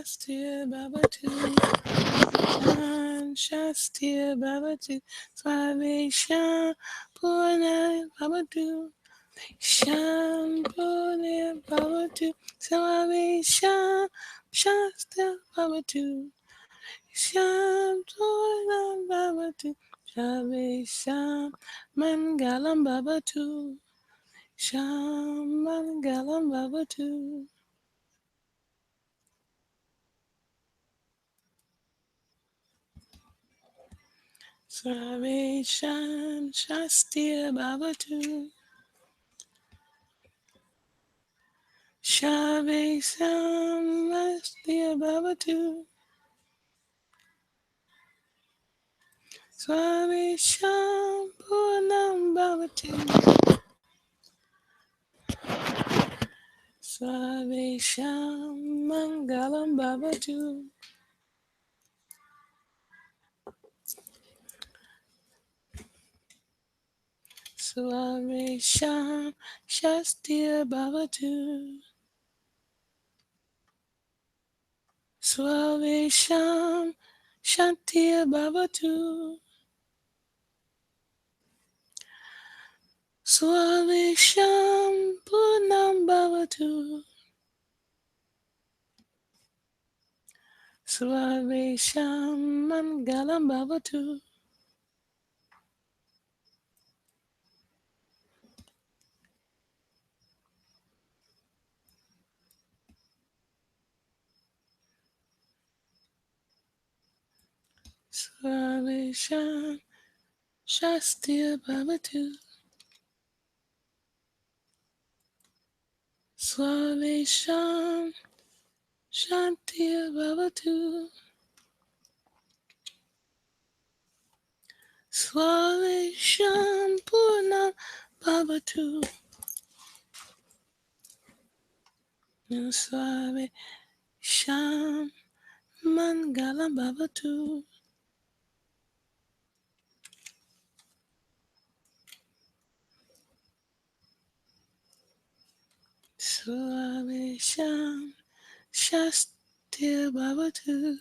Shastia Baba Tu, Shan Shastia Baba Tu, Salvation Puna Baba Tu, Shan Puna Baba Tu, Salvation Shastia Baba Tu, Shan Puna Baba Tu, Salvation Mangalam Baba Tu, Shan Mangalam Baba Tu. Salvation Shastia Bhavatu. Salvation Shastia Bhavatu. Salvation Purnam Bhavatu. Salvation Mangalam Bhavatu. Salvation Shastia Bhavatu. Salvation Shantia Bhavatu. Salvation Purnam Bhavatu. Salvation Mangalam Bhavatu. Salvation Shastia Bhavatu. Salvation Shantia Bhavatu. Salvation Purnam Bhavatu. Salvation Mangalam Bhavatu. Salvation Shastia Bhavatu.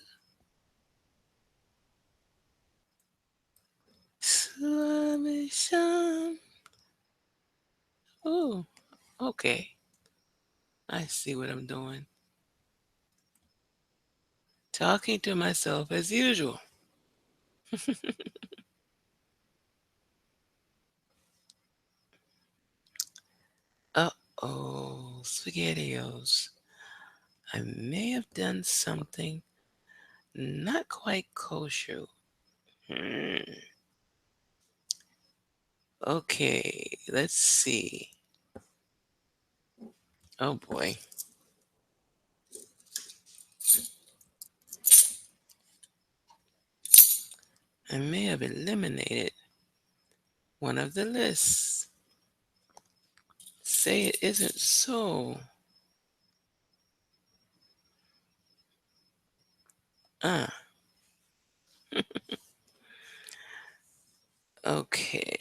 Salvation. Oh, okay. I see what I'm doing. Talking to myself as usual. Uh-oh, SpaghettiOs. I may have done something not quite kosher. Hmm. Okay, let's see. Oh boy. I may have eliminated one of the lists. Say it isn't so. Ah, okay.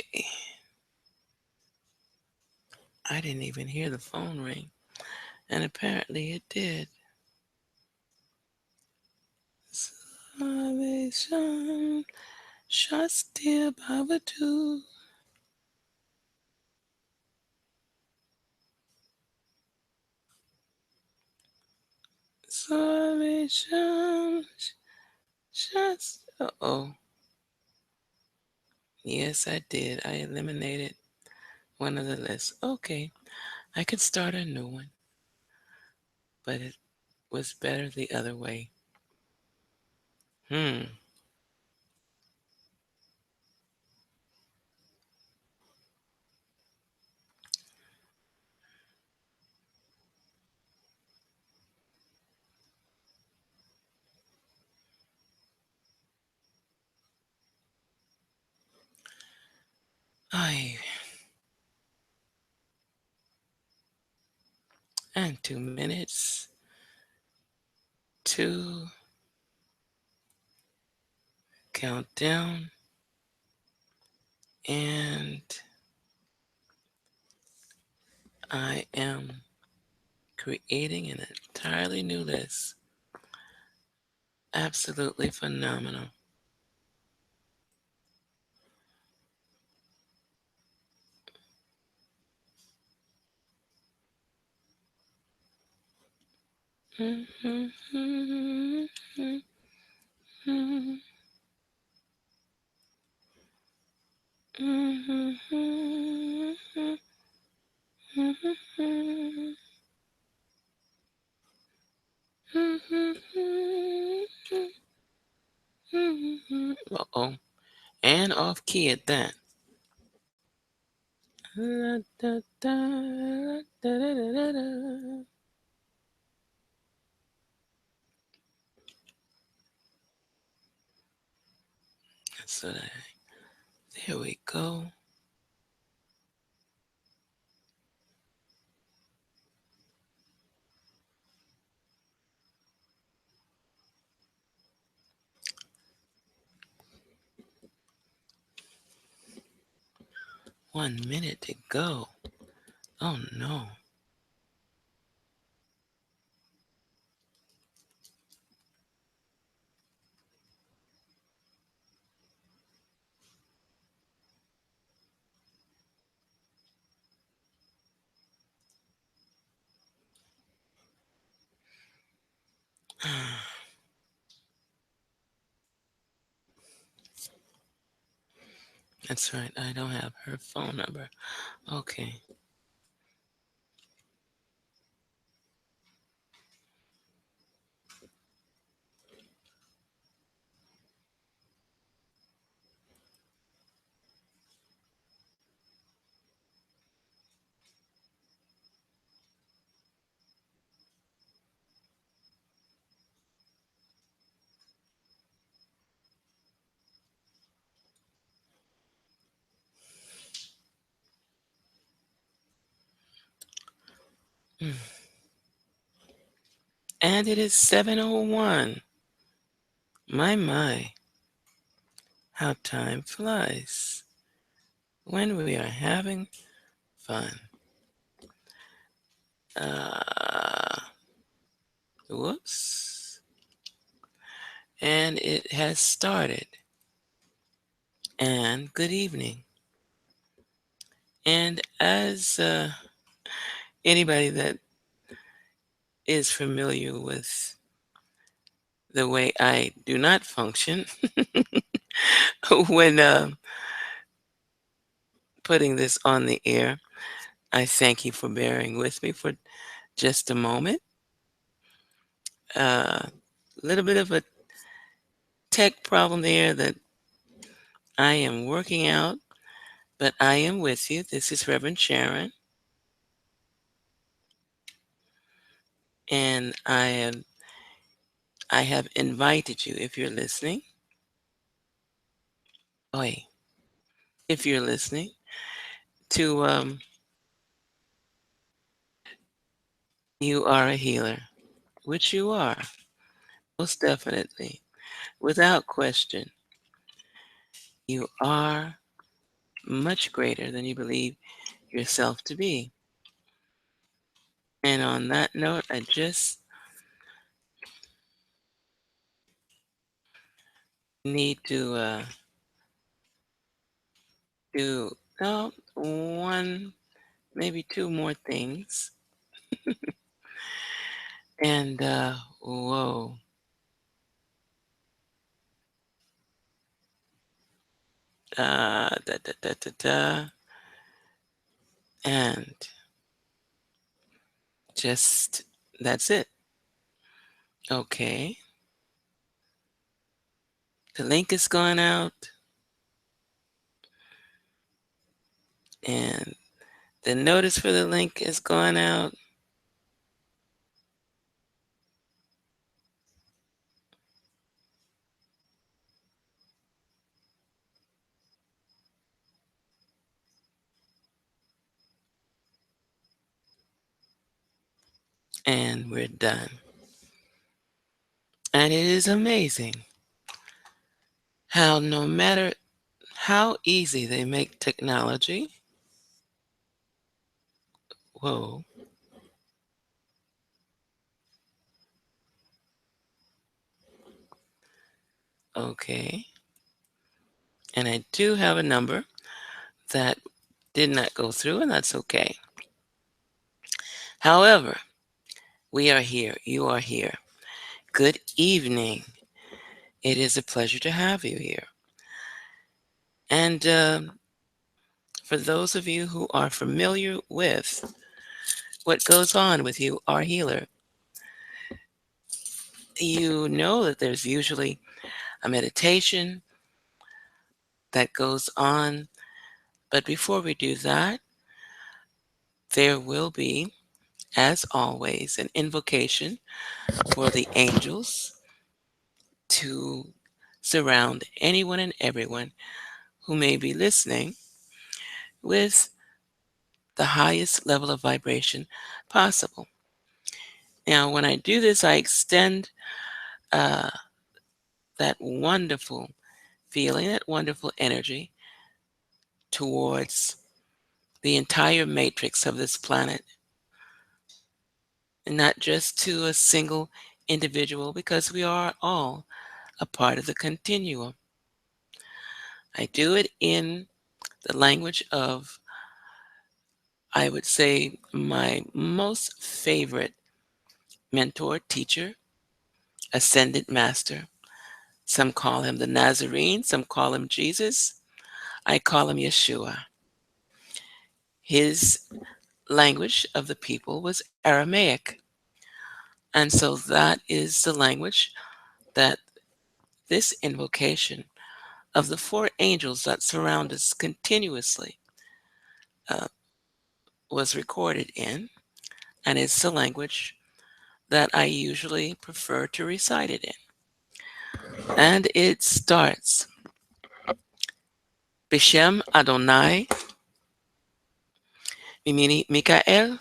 I didn't even hear the phone ring, and apparently it did. Salvation, Shastia Bhavatu. Salvation, Shast. Uh-oh. Yes, I did. I eliminated one of the lists. Okay, I could start a new one, but it was better the other way. Hmm. I and 2 minutes. Two. Countdown. And I am creating an entirely new list. Absolutely phenomenal. Uh-oh. And off key at that. So there we go. One minute to go. Oh no. That's right. I don't have her phone number. Okay. And it is 7:01. My, how time flies when we are having fun. Uh, whoops. And it has started. And good evening. And as anybody that is familiar with the way I do not function when putting this on the air, I thank you for bearing with me for just a moment. A little bit of a tech problem there that I am working out, but I am with you. This is Reverend Sharon, and I have invited you, if you're listening, oi, if you're listening, to you are a healer, which you are, most definitely, without question. You are much greater than you believe yourself to be. And on that note, I just need to do one, maybe two more things. And whoa, da da da da da, and just that's it. Okay, the link is going out, and the notice for the link is going out. And we're done. And it is amazing how no matter how easy they make technology, whoa, Okay. And I do have a number that did not go through, and that's okay. However, we are here. You are here. Good evening. It is a pleasure to have you here. And for those of you who are familiar with what goes on with you, our healer, you know that there's usually a meditation that goes on. But before we do that, there will be, as always, an invocation for the angels to surround anyone and everyone who may be listening with the highest level of vibration possible. Now, when I do this, I extend uh, that wonderful feeling, that wonderful energy towards the entire matrix of this planet, and not just to a single individual, because we are all a part of the continuum. I do it in the language of, I would say, my most favorite mentor, teacher, ascended master. Some call him the Nazarene, some call him Jesus. I call him Yeshua. His language of the people was Aramaic. And so that is the language that this invocation of the four angels that surround us continuously uh, was recorded in. And it's the language that I usually prefer to recite it in. And it starts Bishem Adonai, Mimini Mikael,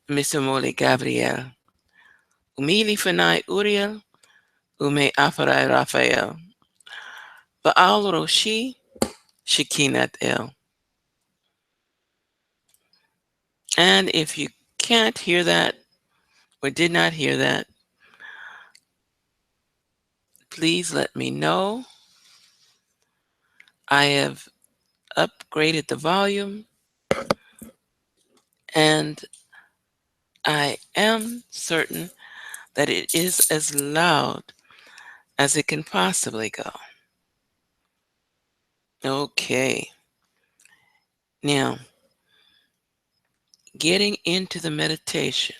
Misomoli Gabriel, Umili Fanai Uriel, Ume Afarai Raphael, Baal Roshi, Shekinat El. And if you can't hear that or did not hear that, please let me know. I have upgraded the volume, and I am certain that it is as loud as it can possibly go. Okay. Now, getting into the meditation.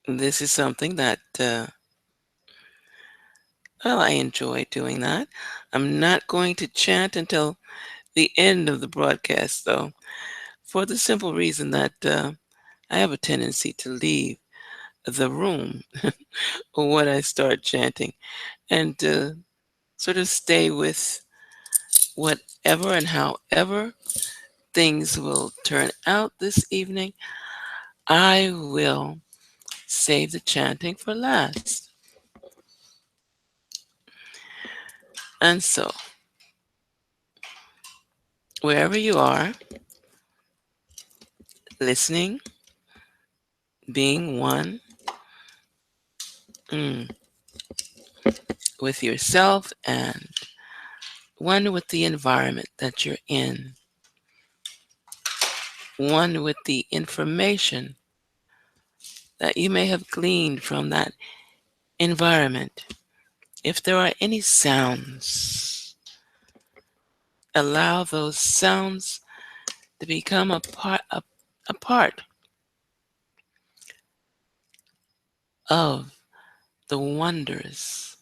This is something that, well, I enjoy doing that. I'm not going to chant until the end of the broadcast, though, for the simple reason that I have a tendency to leave the room when I start chanting and sort of stay with whatever and however things will turn out this evening. I will save the chanting for last. And so, wherever you are, listening, being one mm, with yourself and one with the environment that you're in, one with the information that you may have gleaned from that environment. If there are any sounds, allow those sounds to become a part of the wonders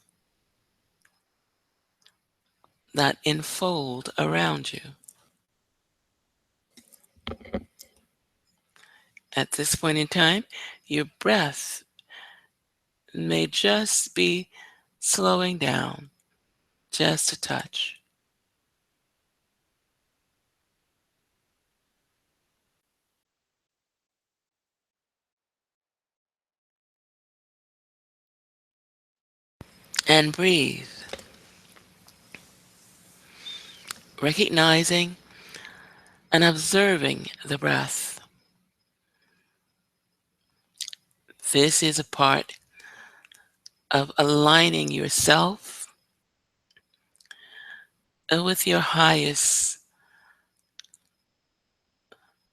that enfold around you. At this point in time, your breath may just be slowing down just a touch. And breathe, recognizing and observing the breath. This is a part of aligning yourself with your highest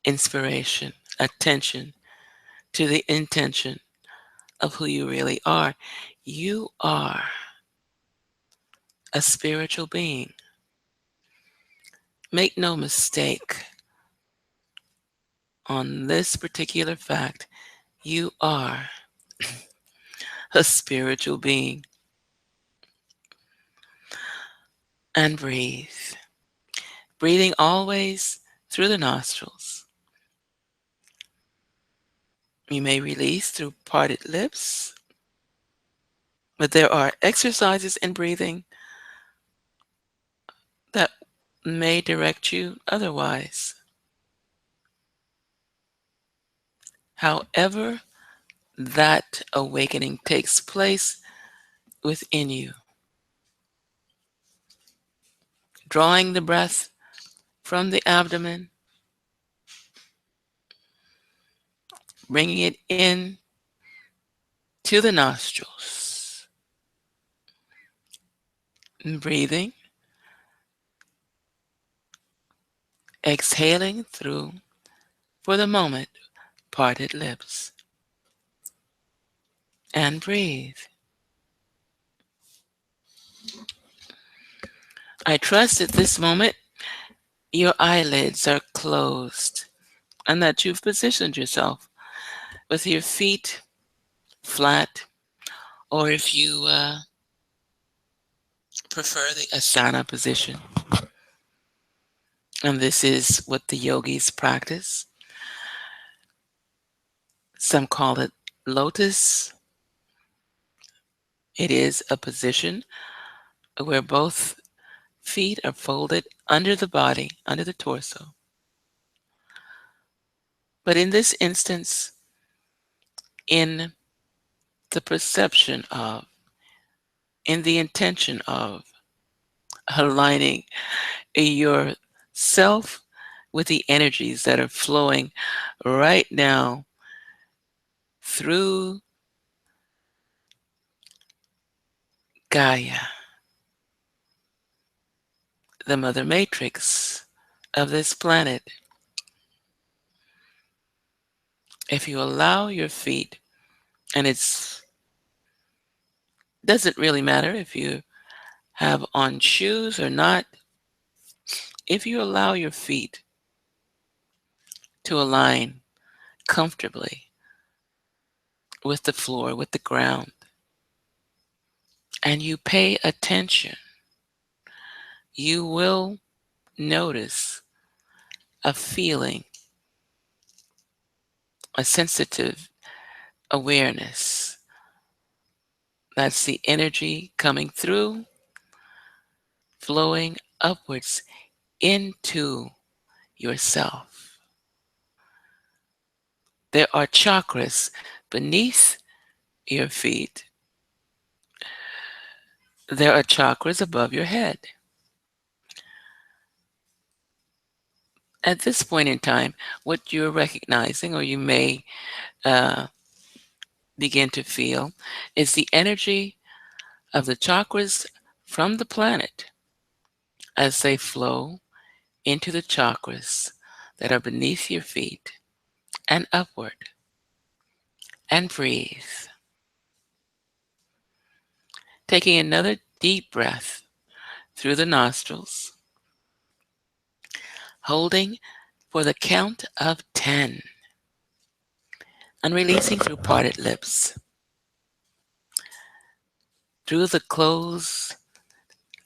inspiration, attention to the intention of who you really are. You are a spiritual being. Make no mistake on this particular fact. You are a spiritual being. And breathe. Breathing always through the nostrils. You may release through parted lips, but there are exercises in breathing that may direct you otherwise. However, that awakening takes place within you. Drawing the breath from the abdomen, bringing it in to the nostrils, and breathing, exhaling through, for the moment, parted lips. And breathe. I trust at this moment your eyelids are closed and that you've positioned yourself with your feet flat, or if you prefer the asana position. And this is what the yogis practice. Some call it lotus. It is a position where both feet are folded under the body, under the torso. But in this instance, in the perception of, in the intention of aligning yourself with the energies that are flowing right now through Gaia, the mother matrix of this planet. If you allow your feet, and it's doesn't really matter if you have on shoes or not, if you allow your feet to align comfortably with the floor, with the ground, and you pay attention, you will notice a feeling, a sensitive awareness. That's the energy coming through, flowing upwards into yourself. There are chakras beneath your feet. There are chakras above your head. At this point in time, what you're recognizing, or you may uh, begin to feel, is the energy of the chakras from the planet as they flow into the chakras that are beneath your feet and upward. And breathe. Taking another deep breath through the nostrils, holding for the count of 10, and releasing through parted lips. Through the closed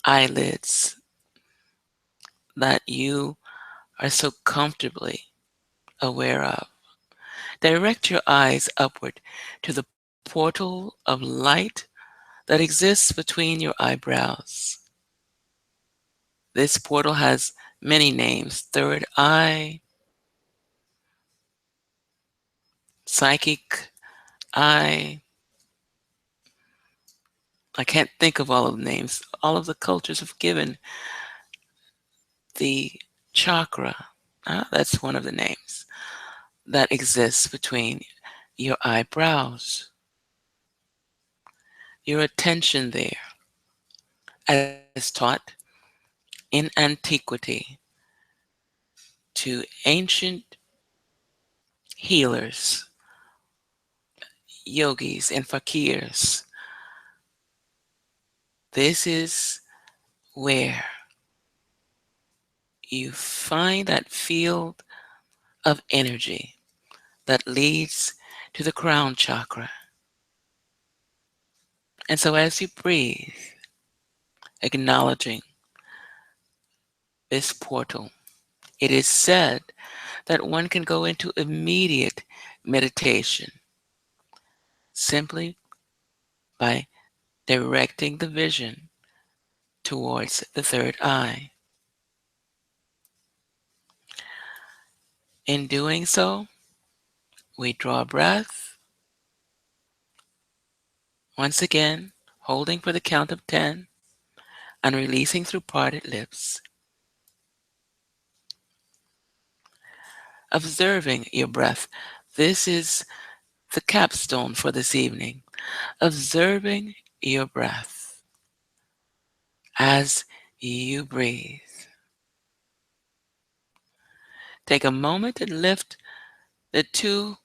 eyelids that you are so comfortably aware of. Direct your eyes upward to the portal of light that exists between your eyebrows. This portal has many names: third eye, psychic eye. I can't think of all of the names. All of the cultures have given the chakra, that's one of the names, that exists between your eyebrows. your attention there, as taught in antiquity to ancient healers, yogis, and fakirs. This is where you find that field of energy that leads to the crown chakra. And so as you breathe, acknowledging this portal, it is said that one can go into immediate meditation simply by directing the vision towards the third eye. In doing so, we draw a breath, once again, holding for the count of 10 and releasing through parted lips. Observing your breath. This is the capstone for this evening. Observing your breath as you breathe. Take a moment and lift the two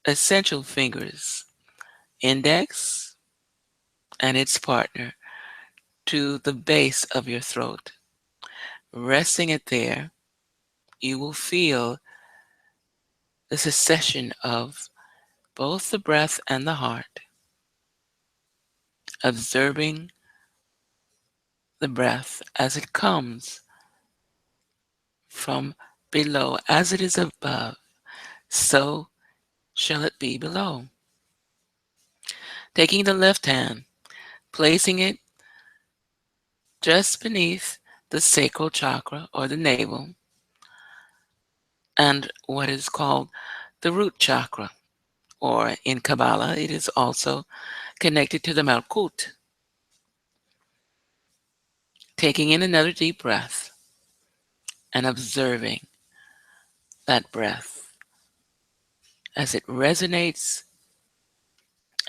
essential fingers, index and its partner, to the base of your throat. Resting it there, you will feel the succession of both the breath and the heart, observing the breath as it comes from below. As it is above, so shall it be below. Taking the left hand, placing it just beneath the sacral chakra or the navel, and what is called the root chakra, or in Kabbalah, it is also connected to the Malkut. Taking in another deep breath and observing that breath as it resonates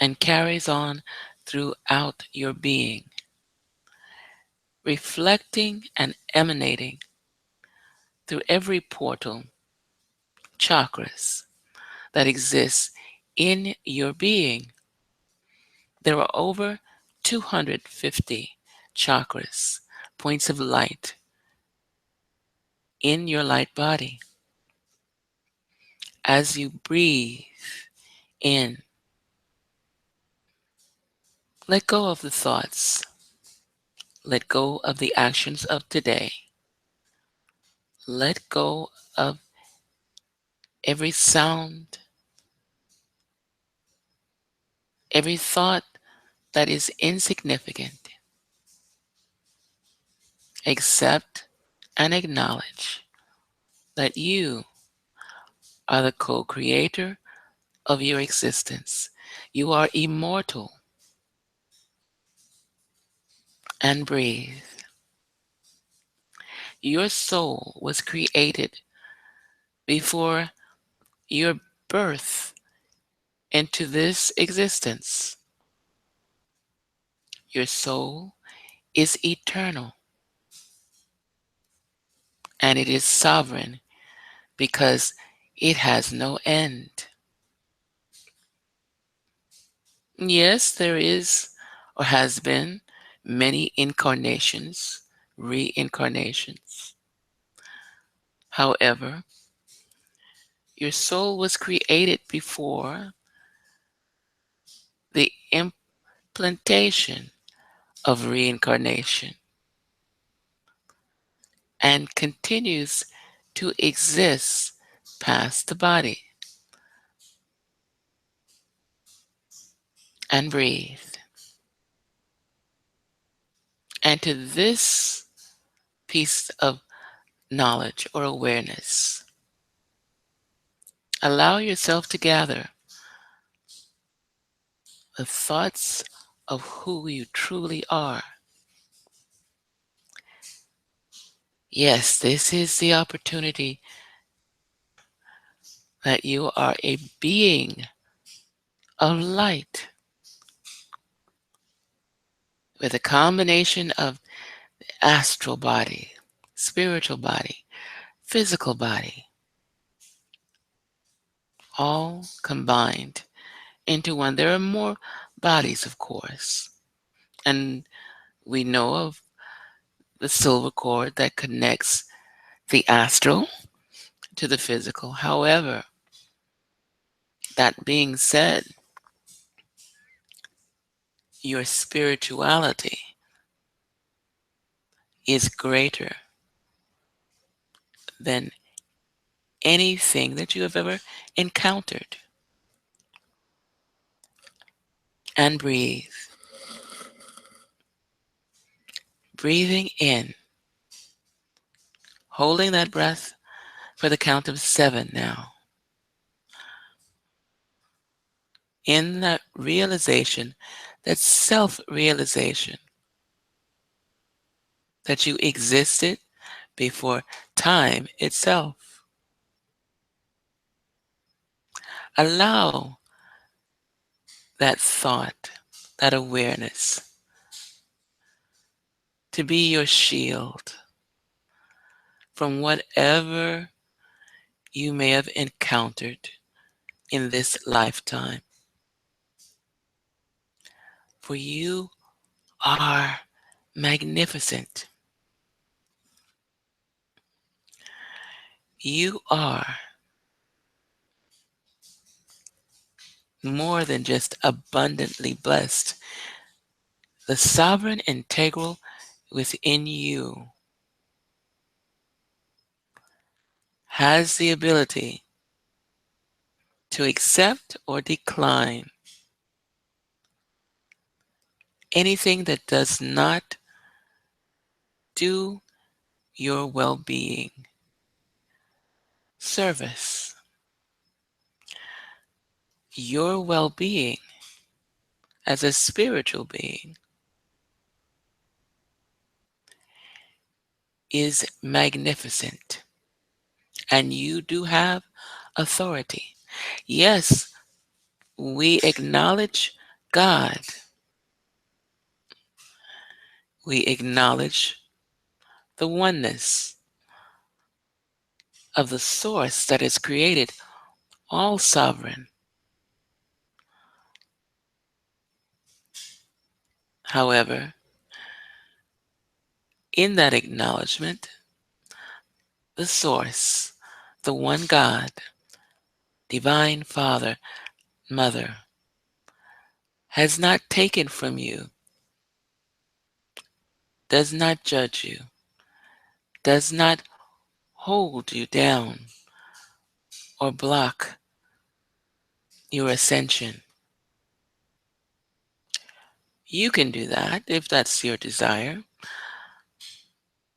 and carries on throughout your being, reflecting and emanating through every portal, chakras that exists in your being. There are over 250 chakras, points of light in your light body. As you breathe in, let go of the thoughts, let go of the actions of today, let go of every sound, every thought that is insignificant. Accept and acknowledge that you are the co-creator of your existence. You are immortal. And breathe. Your soul was created before your birth into this existence. Your soul is eternal and it is sovereign because it has no end. Yes, there is or has been many incarnations, reincarnations. However, your soul was created before the implantation of reincarnation and continues to exist past the body. And breathe. And to this piece of knowledge or awareness, allow yourself to gather the thoughts of who you truly are. Yes, this is the opportunity that you are a being of light. with a combination of astral body, spiritual body, physical body, all combined into one. There are more bodies, of course, and we know of the silver cord that connects the astral to the physical. However, that being said, your spirituality is greater than anything that you have ever encountered. And breathe. Breathing in, holding that breath for the count of 7 now. In that realization, that self-realization that you existed before time itself. Allow that thought, that awareness to be your shield from whatever you may have encountered in this lifetime. For you are magnificent. You are more than just abundantly blessed. The sovereign integral within you has the ability to accept or decline anything that does not do your well-being service. Your well-being as a spiritual being is magnificent, and you do have authority. Yes, we acknowledge God. We acknowledge the oneness of the source that has created all sovereign. However, in that acknowledgement, the source, the one God, divine Father, Mother, has not taken from you, does not judge you, does not hold you down or block your ascension. You can do that if that's your desire,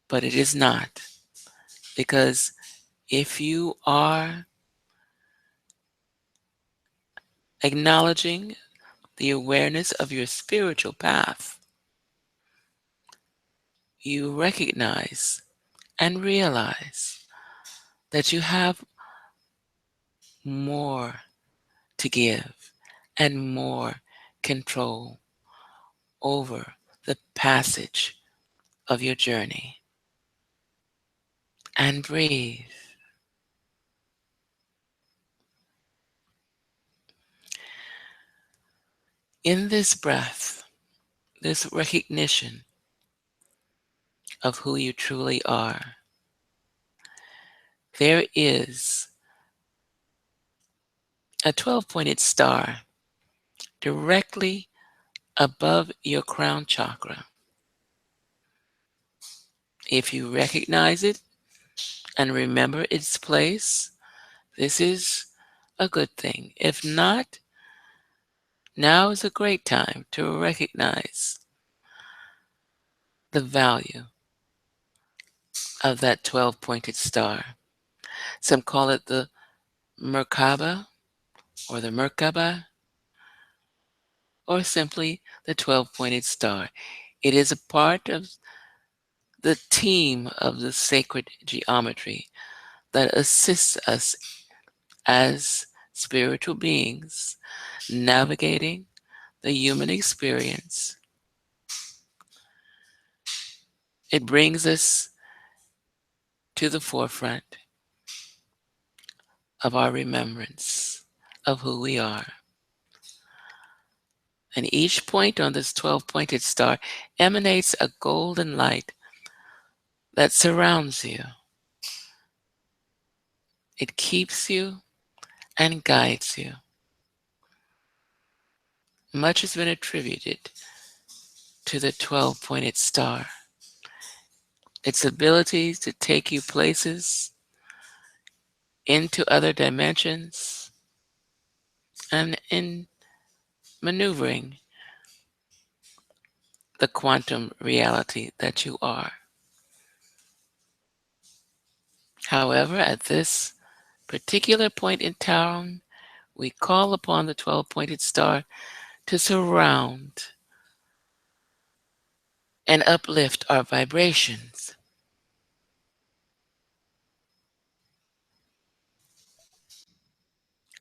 but it is not. Because if you are acknowledging the awareness of your spiritual path, you recognize and realize that you have more to give and more control over the passage of your journey. And breathe. In this breath, this recognition of who you truly are, there is a 12-pointed star directly above your crown chakra. If you recognize it and remember its place, this is a good thing. If not, now is a great time to recognize the value of that 12-pointed star. Some call it the Merkaba or the Merkaba, or simply the 12-pointed star. It is a part of the team of the sacred geometry that assists us as spiritual beings navigating the human experience It brings us to the forefront of our remembrance of who we are. And each point on this 12-pointed star emanates a golden light that surrounds you. It keeps you and guides you. Much has been attributed to the 12-pointed star. Its ability to take you places into other dimensions and in maneuvering the quantum reality that you are. However, at this particular point in time, we call upon the 12-pointed star to surround and uplift our vibrations.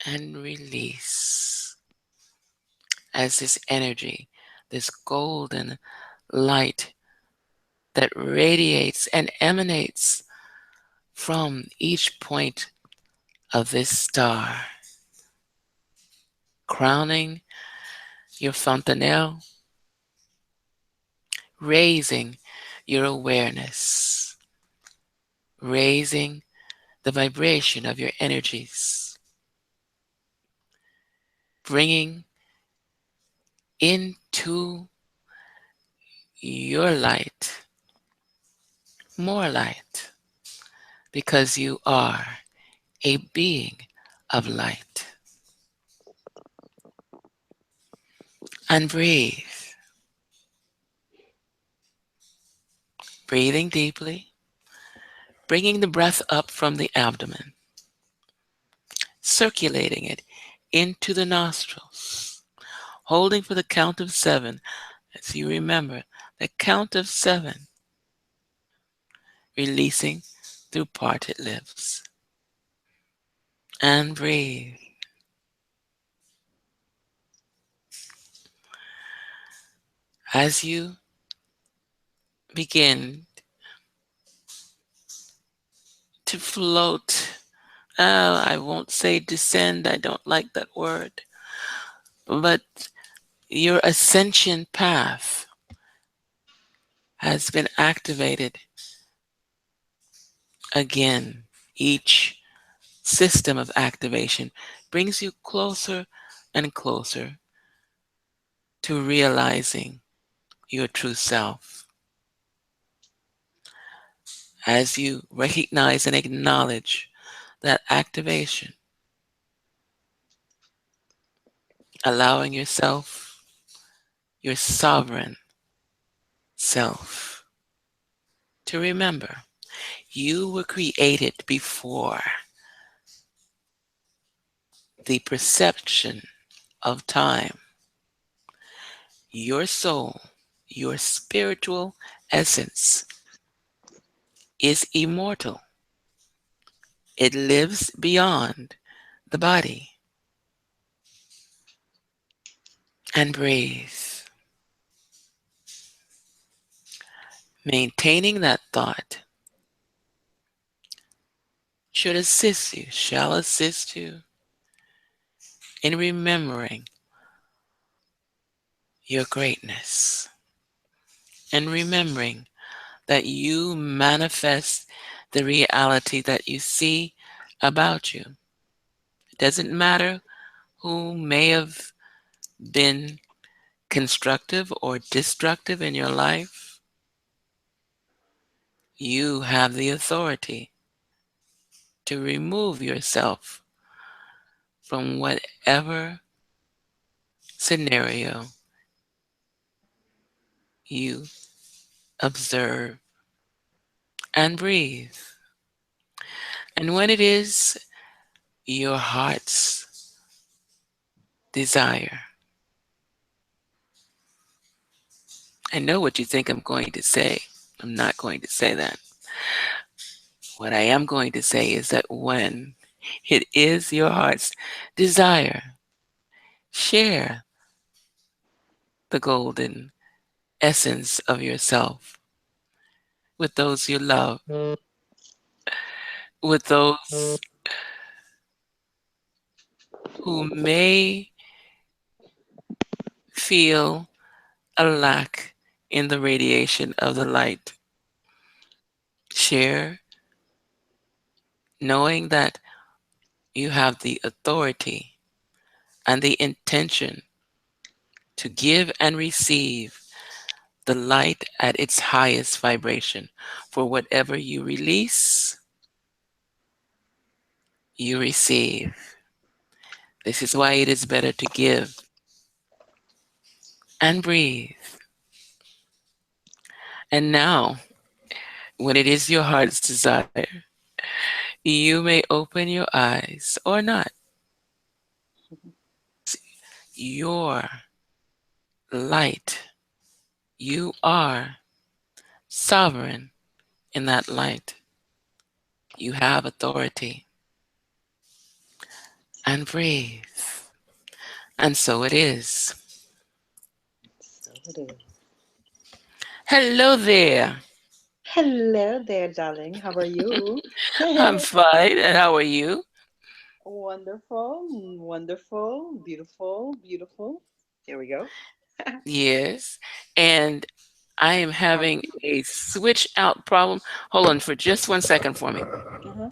And release as this energy, this golden light that radiates and emanates from each point of this star, crowning your fontanelle, raising your awareness, raising the vibration of your energies, bringing into your light more light, because you are a being of light. And breathe. Breathing deeply, bringing the breath up from the abdomen, circulating it into the nostrils, holding for the count of 7 as you remember the count of 7, releasing through parted lips. And breathe. As you begin to float, I won't say descend, I don't like that word, but your ascension path has been activated again. Each system of activation brings you closer and closer to realizing your true self. As you recognize and acknowledge that activation, allowing yourself, your sovereign self, to remember you were created before the perception of time. Your soul, your spiritual essence, is immortal. It lives beyond the body. And breathe. Maintaining that thought shall assist you in remembering your greatness and remembering that you manifest the reality that you see about you. It doesn't matter who may have been constructive or destructive in your life. You have the authority to remove yourself from whatever scenario you observe, and breathe. And when it is your heart's desire, I know what you think I'm going to say. I'm not going to say that. What I am going to say is that when it is your heart's desire, share the golden essence of yourself with those you love, with those who may feel a lack in the radiation of the light. Share, knowing that you have the authority and the intention to give and receive the light at its highest vibration. For whatever you release, you receive. This is why it is better to give and breathe. And now, when it is your heart's desire, you may open your eyes or not. Your light. You are sovereign in that light. You have authority. And breathe. And so it is. So it is. Hello there. Hello there, darling. How are you? I'm fine. And how are you? Wonderful, wonderful, beautiful, beautiful. There we go. Yes. And I am How are having you? a switch out problem. Hold on for just 1 second for me. Uh-huh.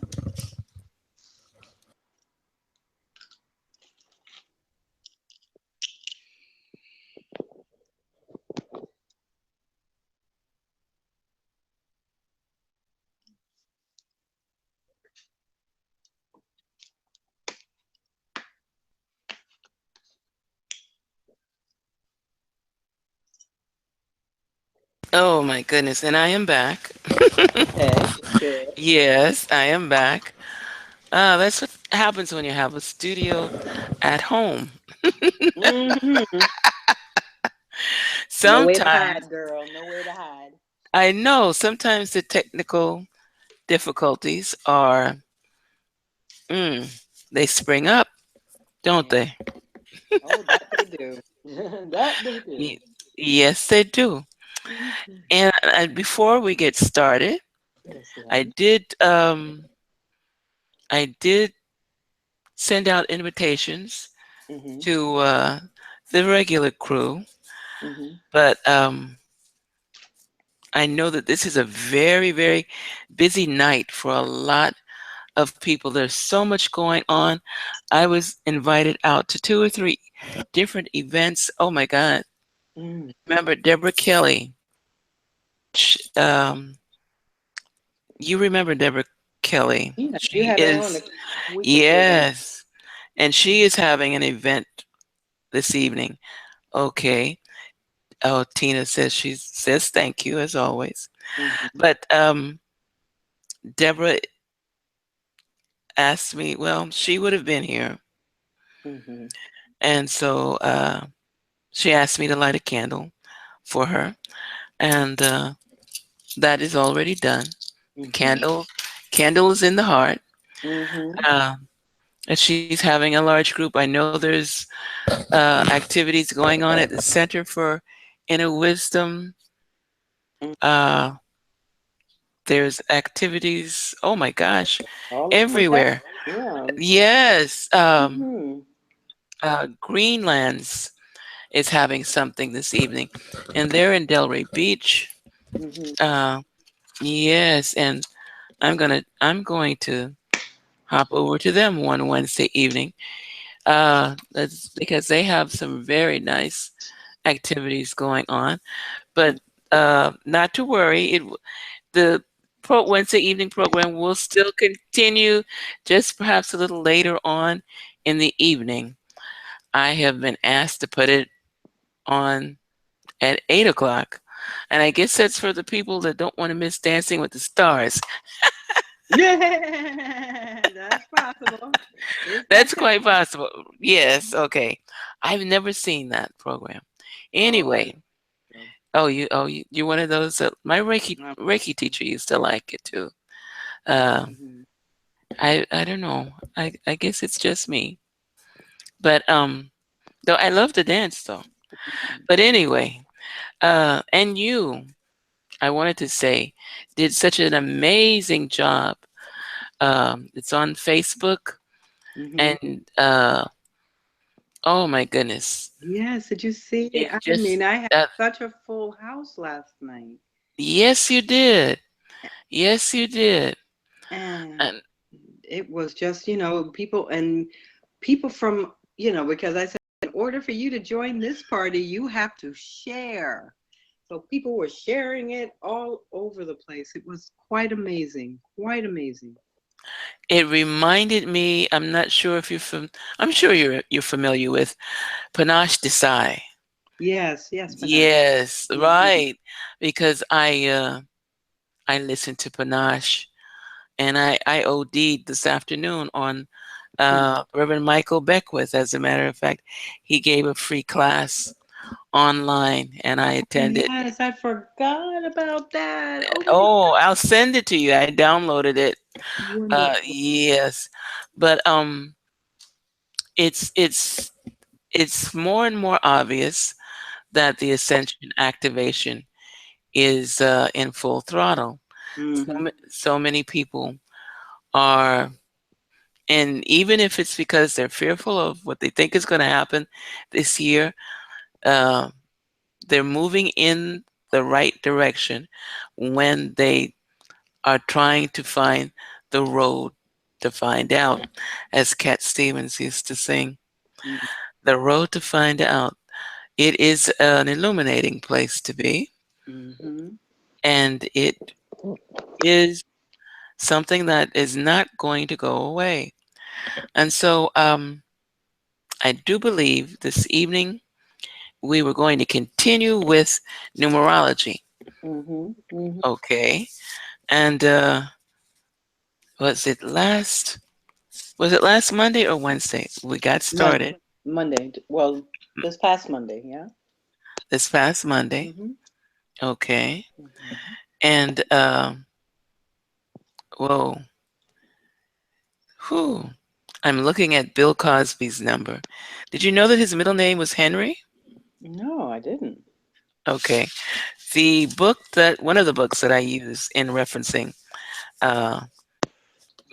Oh my goodness. And I am back. Okay, good. Yes, I am back. That's what happens when you have a studio at home. Hmm. Nowhere to Sometimes, hide, girl. Nowhere to hide. I know, sometimes the technical difficulties are, they spring up, don't Yeah. they? Oh, that they do. That they do. Ye- Yes, they do. Mhm. And before we get started, Yes, I love. did I did send out invitations Mm-hmm. to the regular crew, Mm-hmm. but I know that this is a very, very busy night for a lot of people. There's so much going on. I was invited out to two or three different events. Oh my God. Mm. Remember Deborah Kelly? Sh- Um, you remember Deborah Kelly? Yeah, you She had her on is, a week or two ago. yes, and she is having an event this evening. Okay. Oh, Tina says she says thank you as always. Mm-hmm. But Deborah asked me, well, she would have been here. Mm-hmm. And so she asked me to light a candle for her. And that is already done. The Mm-hmm. candle is in the heart. Mm-hmm. Uh, and she's having a large group. I know there's activities going on at the Center for Inner Wisdom. Uh, there's activities, oh my gosh, All around town. everywhere. Yeah. Yes. Mm-hmm. Greenlands is having something this evening, and they're in Delray Beach. Mm-hmm. Uh, yes, and I'm going to hop over to them one Wednesday evening. That's because they have some very nice activities going on. But not to worry, the Wednesday evening program will still continue, just perhaps a little later on in the evening. I have been asked to put it on at 8 o'clock, and I guess that's for the people that don't want to miss Dancing with the Stars. Yeah, that's possible. It's that That's time. quite possible. Yes, okay. I've never seen that program. Oh, I Anyway, know. you're one of those that my Reiki teacher used to like it too. Uh, Mm-hmm. I don't know. I guess it's just me. But though I love to dance though. But anyway, and you. I wanted to say, did such an amazing job. It's on Facebook, Mm-hmm. and oh my goodness, Yes, did you see? it I just mean, I had uh, such a full house last night. yes, you did. Yes, you did. And And it was just, people from, because I said, in order for you to join this party, you have to share. So people were sharing it all over the place. It was quite amazing, quite amazing. it reminded me. I'm not sure if you're from. I'm sure you're familiar with Panache Desai. Yes, yes, Panache. Yes, Mm-hmm. right. Because I listened to Panache, and I OD'd this afternoon on Reverend Michael Beckwith. As a matter of fact, he gave a free class online, and I Oh, attended. yes, I forgot about that. Oh my Oh, I'll send it to you. I downloaded it. wonderful. Yes, but it's it's more and more obvious that the ascension activation is in full throttle. Mm-hmm. So many people are, and even if it's because they're fearful of what they think is going to happen this year, uh, they're moving in the right direction when they are trying to find the road to find out, as Cat Stevens used to sing. The road to find out. It is an illuminating place to be, Mm-hmm. and it is something that is not going to go away. And so I do believe this evening we were going to continue with numerology. Mm-hmm. Mm-hmm. Okay. And was it last was it last Monday or Wednesday? We got started Monday. Well, this past Monday, yeah. this past Monday. Mm-hmm. Okay. Mm-hmm. And whoa, whew. I'm looking at Bill Cosby's number. Did you know that his middle name was Henry? No, I didn't. Okay. The book that one of the books that I use in referencing uh,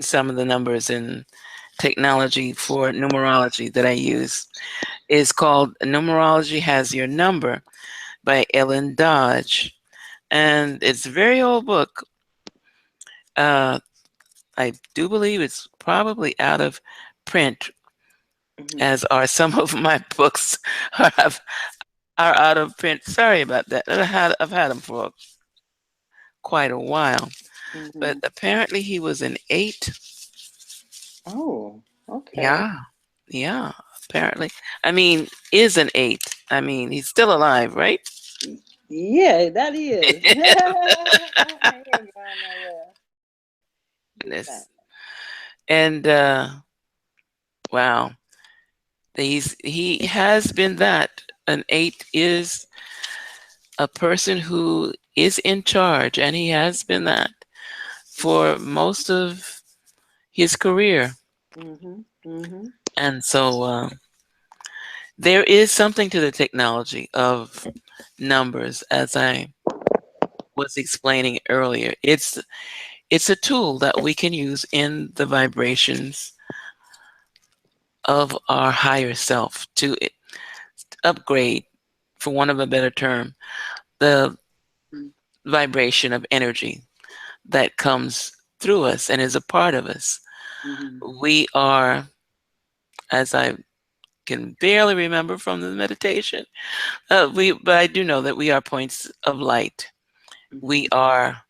some of the numbers in technology for numerology that I use is called Numerology Has Your Number by Ellen Dodge. And it's a very old book. Uh, I do believe it's probably out of print, Mm-hmm. as are some of my books are out of print. Sorry about that. I've had them for quite a while. But Mm-hmm. apparently he was an eight. Oh, okay. Yeah, yeah. Apparently, I mean, is an eight. I mean, he's still alive, right? Yeah, that is. I ain't going nowhere. Goodness. That. And wow, he has been that. An eight is a person who is in charge, and he has been that for most of his career. Mm-hmm. Mm-hmm. And so there is something to the technology of numbers, as I was explaining earlier. It's a tool that we can use in the vibrations of our higher self to upgrade, for want of a better term, the vibration of energy that comes through us and is a part of us. Mm-hmm. We are, as I can barely remember from the meditation, but I do know that we are points of light. We Mm-hmm. are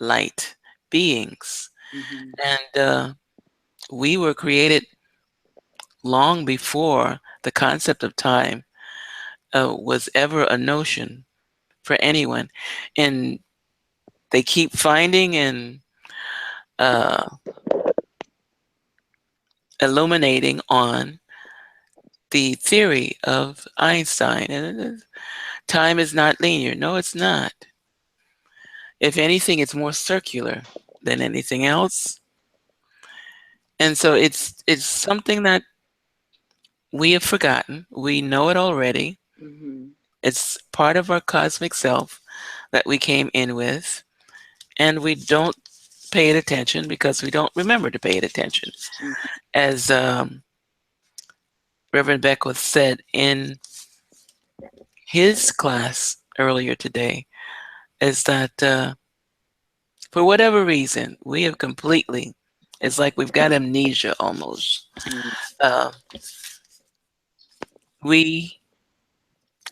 light beings, Mm-hmm. and we were created long before the concept of time was ever a notion for anyone. And they keep finding and uh, illuminating on the theory of Einstein. And time is not linear. No, it's not. If anything, it's more circular than anything else. And so it's something that we have forgotten. We know it already. Mm-hmm. It's part of our cosmic self, that we came in with, and we don't pay it attention because we don't remember to pay it attention. Mhm. As Reverend Beckwith said in his class earlier today, is that for whatever reason, we have completely, it's like we've got amnesia almost. Mhm. Uh, we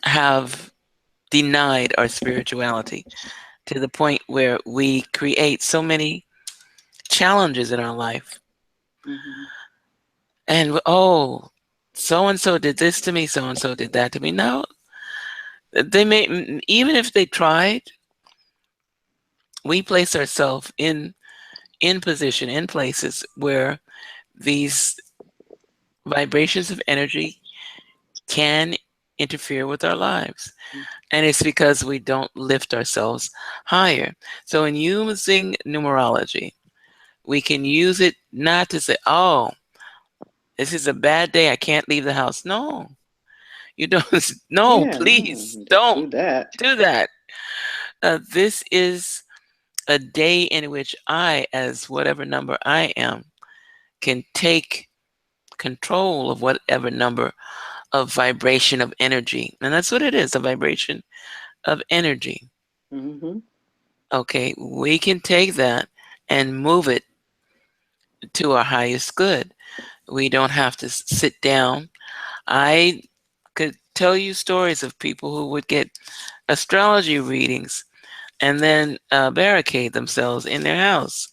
have denied our spirituality to the point where we create so many challenges in our life. Mhm. And oh, so and so did this to me, so and so did that to me. No, they may, even if they tried, we place ourselves in position, in places where these vibrations of energy can interfere with our lives. And it's because we don't lift ourselves higher. So in using numerology, we can use it not to say, oh, this is a bad day, I can't leave the house. No, you don't. No, Yeah, no, please don't don't do that. do that. This is a day in which I, as whatever number I am, can take control of whatever number of vibration of energy. And that's what it is, a vibration of energy. Mhm. Okay, we can take that and move it to our highest good. We don't have to sit down. I could tell you stories of people who would get astrology readings and then barricade themselves in their house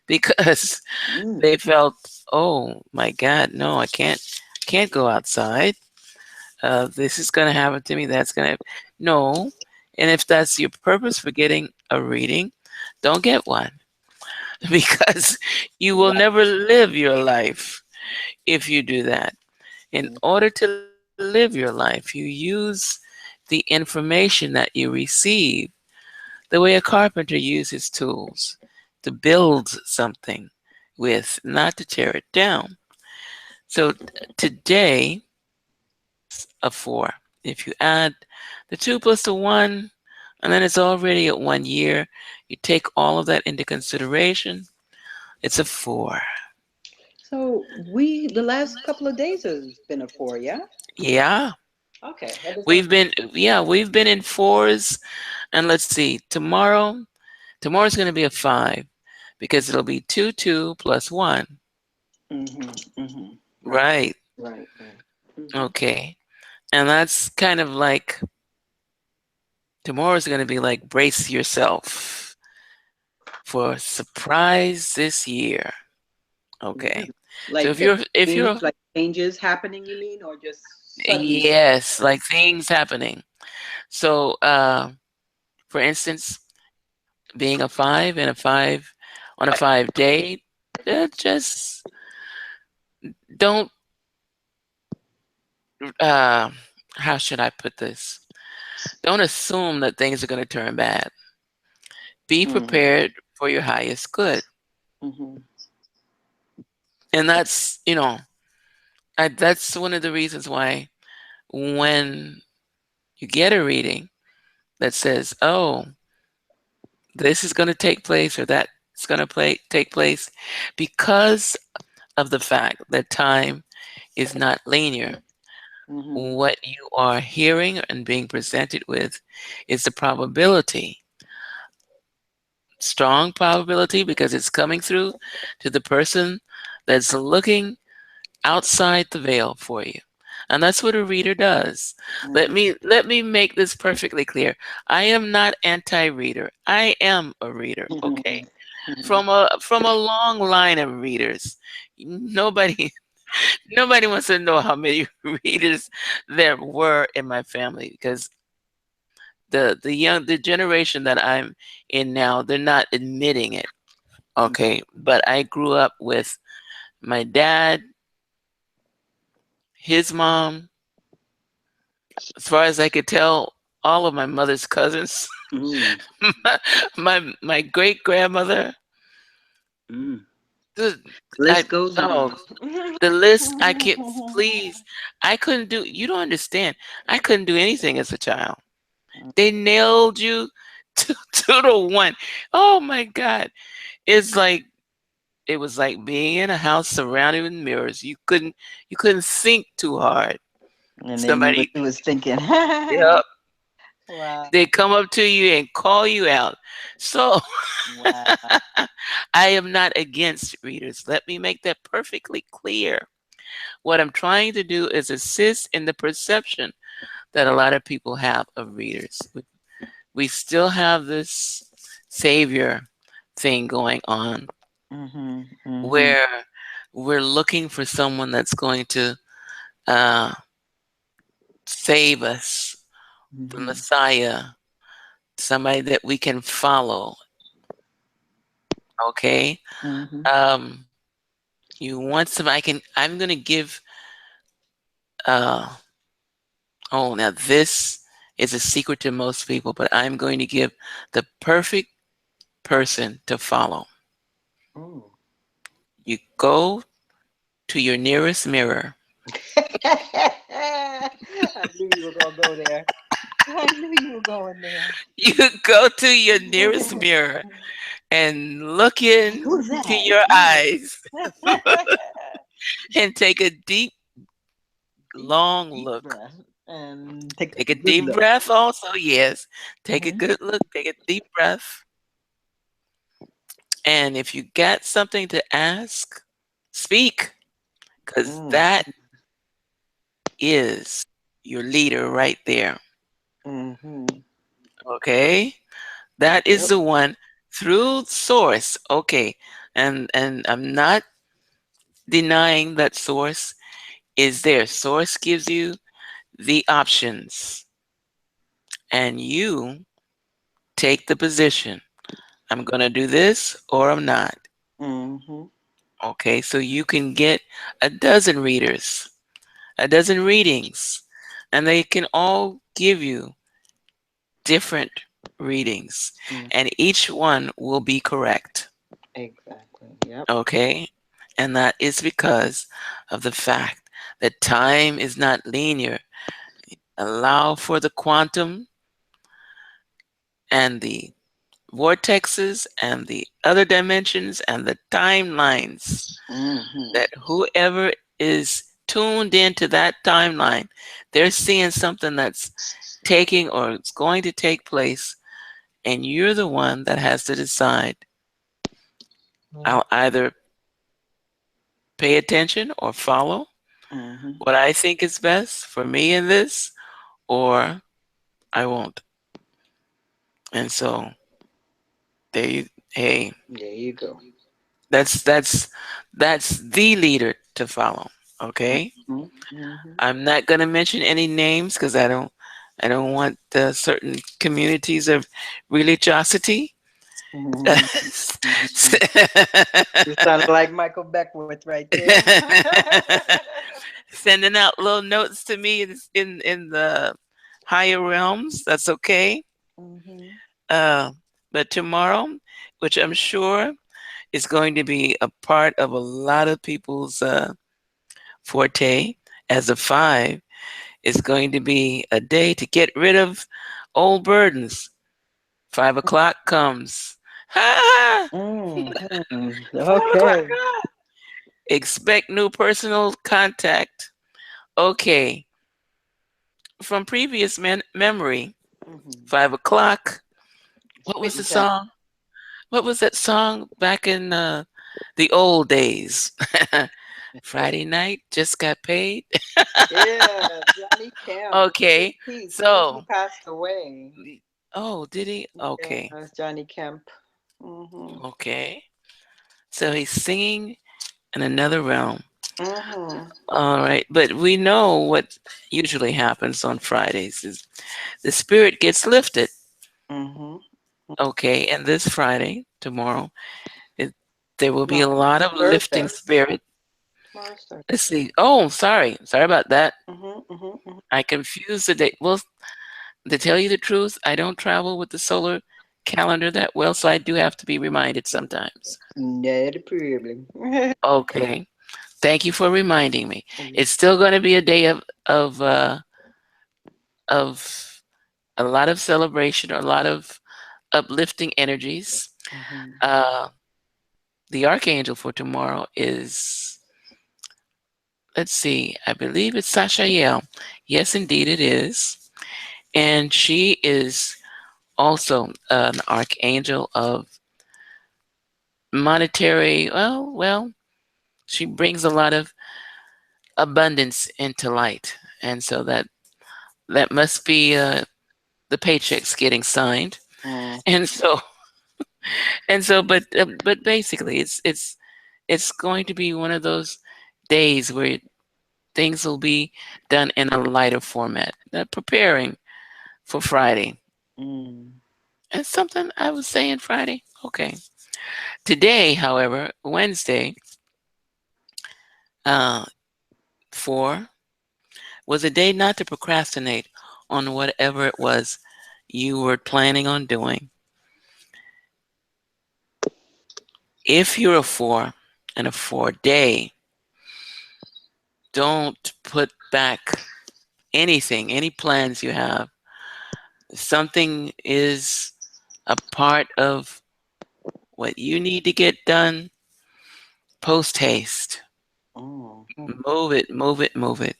because Mm. they felt, oh my God, no, I can't go outside. This is going to happen to me. That's going to, no. And if that's your purpose for getting a reading, don't get one because you will Right. never live your life if you do that. In order to live your life, you use the information that you receive the way a carpenter uses tools to build something with, not to tear it down. So today, a four. If you add the two plus the one, and then it's already at 1 year, you take all of that into consideration, it's a four. So the last couple of days has been a 4, yeah? Yeah. Okay. What does that? We've been in fours, and let's see, tomorrow's gonna be a five because it'll be two plus one. Mhm. Mhm. Right. Right. Right. Right. Mhm. Okay. And that's kind of like tomorrow's gonna be like brace yourself for a surprise this year. Yeah. Okay. So Like if big you're things, like changes happening, you mean, or just sudden stuff? yes, like things happening. So for instance, being a five and a five on a 5 day, just don't uh how should I put this? Don't assume that things are gonna turn bad. Be Mm. prepared for your highest good. Mhm. And that's one of the reasons why when you get a reading that says, oh, this is going to take place or that's going to take place because of the fact that time is not linear. Mhm. What you are hearing and being presented with is the probability, strong probability, because it's coming through to the person that's looking outside the veil for you. And that's what a reader does. Let Mhm. me let me make this perfectly clear. I am not anti-reader. I am a reader, okay? Mhm. Mhm. From a long line of readers. Nobody nobody wants to know how many readers there were in my family because the generation that I'm in now, they're not admitting it. Okay. But I grew up with my dad, his mom, as far as I could tell, all of my mother's cousins, Mhm. my great grandmother. Mhm. The, I List goes oh on. the list I can't. Please, I couldn't do. You don't understand. I couldn't do anything as a child. They nailed you 2 to 1. Oh my God. It's like it was like being in a house surrounded with mirrors. You couldn't think too hard. And they knew what Somebody, you was thinking. yep, Wow. they come up to you and call you out. So Wow. I am not against readers. Let me make that perfectly clear. What I'm trying to do is assist in the perception that a lot of people have of readers. We still have this savior thing going on Mhm. Mhm. where we're looking for someone that's going to uh, save us, the Mhm. Messiah, somebody that we can follow. Okay, Mhm. um, you want some? I'm going to give. Uh, oh, now this is a secret to most people, but I'm going to give the perfect person to follow. Oh. You go to your nearest mirror. I knew you were gonna go there. I knew you were going there. You go to your nearest mirror and look into Who's that? your Yeah. eyes and take a deep, Deep, long deep look. breath and take Take a a good deep look. breath, also, yes. Take a Mhm. good look, take a deep breath. And if you got something to ask, speak, because Mm. that is your leader right there. Mhm. Okay? That is Yep. the one through source. Okay. And I'm not denying that source is there. Source gives you the options, and you take the position. I'm going to do this or I'm not. Mhm. Okay, so you can get a dozen readers, a dozen readings, and they can all give you different readings, Mm. and each one will be correct. Exactly. Yep. Okay, and that is because of the fact that time is not linear. Allow for the quantum and the vortexes and the other dimensions and the timelines Mhm. that whoever is tuned into that timeline, they're seeing something that's taking or it's going to take place, and you're the one that has to decide. Yep. I'll either pay attention or follow Mhm. what I think is best for me in this, or I won't. And so there you hey, There you go. that's that's that's the leader to follow. Okay? Mhm. Mhm. I'm not going to mention any names because I don't want certain communities of religiosity. Mhm. Mhm. You sounded like Michael Beckwith right there. Sending out little notes to me in the higher realms. That's okay. Mhm. Uh, but tomorrow, which I'm sure is going to be a part of a lot of people's forte, as a 5, is going to be a day to get rid of old burdens. 5 o'clock comes. Ha! Mhm. 5 o'clock. Okay. Expect new personal contact. Okay, from previous memory, Mhm. 5 o'clock. What was Spitting the time. song? What was that song back in the old days? Friday night, just got paid. Yeah, Johnny Kemp. Rest in Okay, peace. He so, passed away. oh, did he? Yeah, Okay, it's Johnny Kemp. Mhm. okay. So he's singing in another realm. Mhm. All right, but we know what usually happens on Fridays is the spirit gets lifted. Mhm. Okay, and this Friday, tomorrow, it, there will be a lot Tomorrow's of lifting Thursday. spirit. Tomorrow's Let's Thursday. see. Oh, sorry about that. Mhm. Mhm. Mhm. I confused the date. Well, to tell you the truth, I don't travel with the solar calendar that well, so I do have to be reminded sometimes. Not a problem. Okay, thank you for reminding me. It's still going to be a day of a lot of celebration, a lot of uplifting energies. Mm-hmm. Uh, the archangel for tomorrow is, let's see, I believe it's Sashael. Yes, indeed it is. And she is also an archangel of monetary, well, she brings a lot of abundance into light. And so that must be the paychecks getting signed. Mm, And so but basically it's going to be one of those days where things will be done in a lighter format, preparing for Friday. mm, And something I was saying Friday. Okay. Today, however, Wednesday, 4 was a day not to procrastinate on whatever it was you were planning on doing. If you're a 4 and a 4 day, don't put back anything, any plans you have. Something is a part of what you need to get done, post haste. mm, Move it, move it, move it.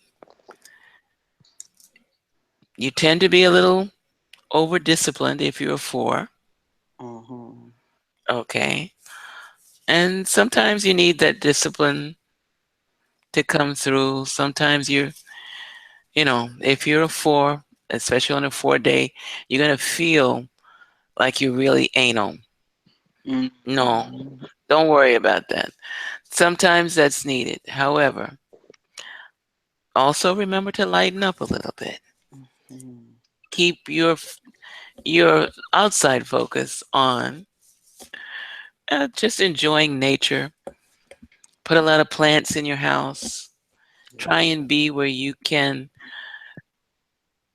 You tend to be a little over disciplined if you're a 4. mm, Okay. And sometimes you need that discipline to come through. Sometimes if you're a 4, especially on a 4 day, you're going to feel like you really anal. mm, No, don't worry about that. Sometimes that's needed. However, also remember to lighten up a little bit. mm, Keep your outside focus on just enjoying nature. Put a lot of plants in your house. Try yes. and be where you can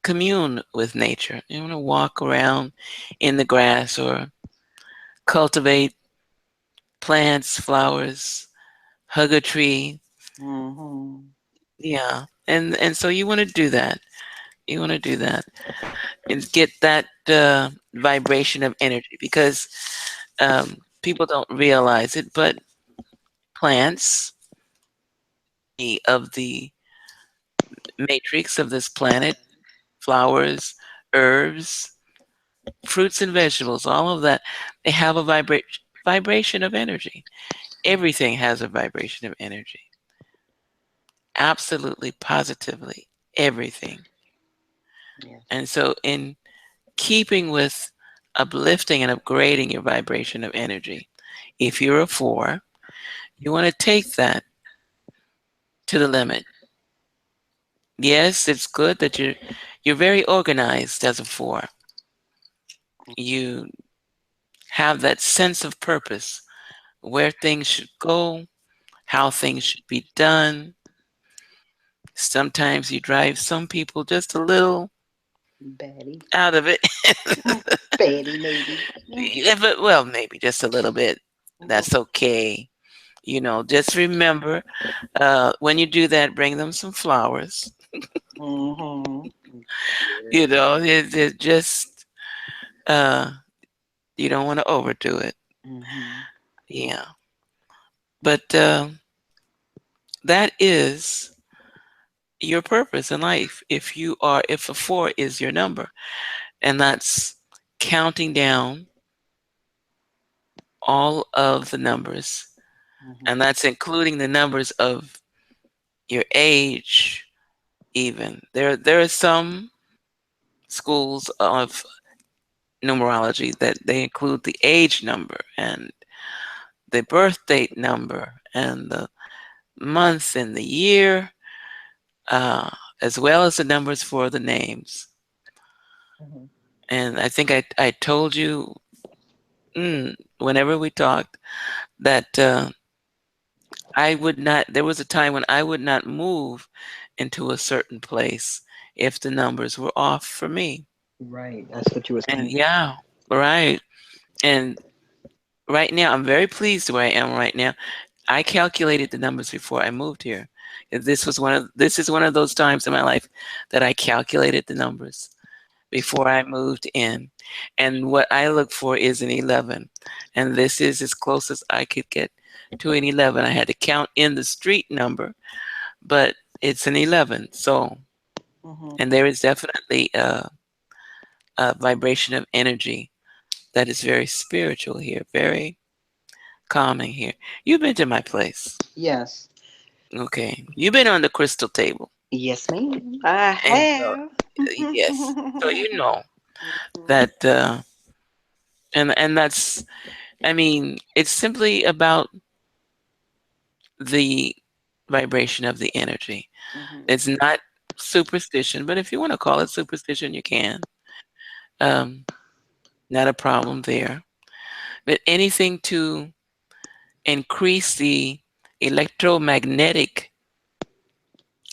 commune with nature. You want to walk around in the grass or cultivate plants, flowers, hug a tree. Mm-hmm. Yeah. And so you want to do that. You want to do that and get that vibration of energy because people don't realize it, but plants of the matrix of this planet, flowers, herbs, fruits and vegetables, all of that, they have a vibration of energy. Everything has a vibration of energy. Absolutely, positively, everything. Yes. And so, in keeping with uplifting and upgrading your vibration of energy, if you're a 4, you want to take that to the limit. Yes, it's good that you're very organized as a 4. You have that sense of purpose, where things should go, how things should be done. Sometimes you drive some people just a little Betty. out of it. Betty, maybe. Yeah, but, well, maybe just a little bit. That's okay. Just remember, when you do that, bring them some flowers. Mm-hmm. Yes. It just, uh, you don't want to overdo it. Mm-hmm. Yeah. But that is your purpose in life. If a 4 is your number, and that's counting down all of the numbers, and Mm-hmm. that's including the numbers of your age. Even there are some schools of numerology that they include the age number and the birth date number and the month and the year, uh, as well as the numbers for the names. Mm-hmm. And I think I told you, whenever we talked, that there was a time when I would not move into a certain place if the numbers were off for me. Right. That's what you were And saying. yeah, right. And right now, I'm very pleased where I am right now. I calculated the numbers before I moved here. This is one of those times in my life that I calculated the numbers before I moved in. And what I look for is an 11. And this is as close as I could get to an 11. I had to count in the street number, but it's an 11. So, Mhm. and there is definitely a vibration of energy that is very spiritual here, very calming here. You've been to my place. Yes. Okay. You've been on the crystal table. Yes, ma'am. I And so, have. yes. So you know Mhm. that, and that's, I mean, it's simply about the vibration of the energy. Mhm. It's not superstition, but if you want to call it superstition, you can. Um, Not a problem there. But anything to increase the electromagnetic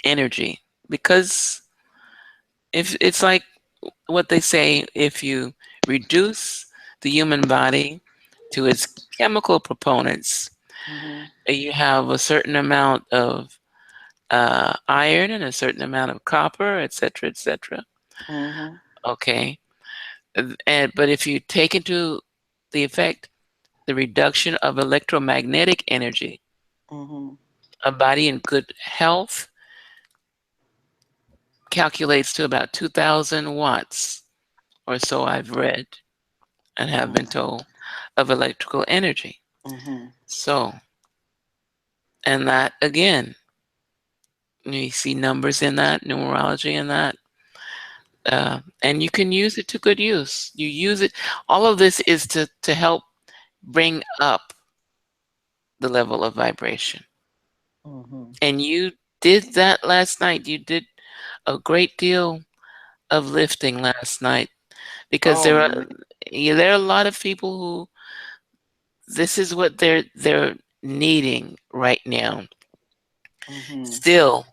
energy, because if it's like what they say, if you reduce the human body to its chemical components, Mhm. you have a certain amount of iron and a certain amount of copper, etc., etc. Mhm. Okay, and but if you take into the effect the reduction of electromagnetic energy, Mhm. a body in good health calculates to about 2,000 watts or so. I've read and have been told of electrical energy. Mhm. So, and that again, you see numbers in that, numerology in that, and you can use it to good use. You use it. All of this is to help bring up the level of vibration. Mhm. And you did that last night. You did a great deal of lifting last night because Oh, there are a lot of people who this is what they're needing right now. mhm. Still,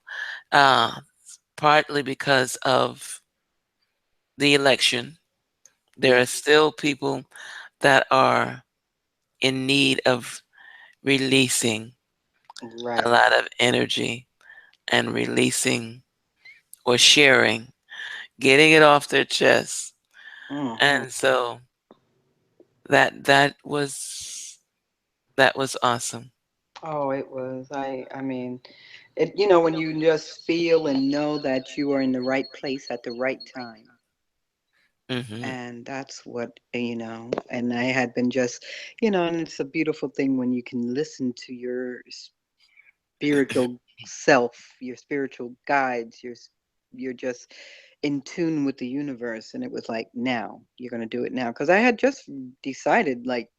uh, partly because of the election, there are still people that are in need of releasing a Right. lot of energy and releasing or sharing, getting it off their chest. Mhm. And so that was awesome. Oh, it was. I mean, when you just feel and know that you are in the right place at the right time. Hmm. And that's what. And I had been just, and it's a beautiful thing when you can listen to your spiritual self, your spiritual guides, you're just in tune with the universe. And it was like, now you're going to do it now. Because I had just decided, like,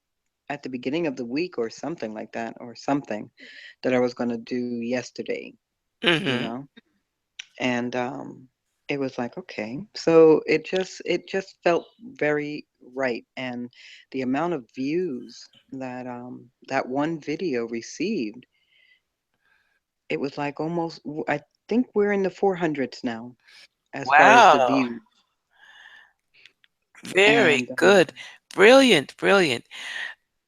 at the beginning of the week or something like that, or something that I was going to do yesterday, you Hmm. know? And it was like, okay. So it just felt very right. And the amount of views that one video received, it was like almost, I think we're in the 400s now as far as the Wow. views. Very And good. Brilliant, brilliant.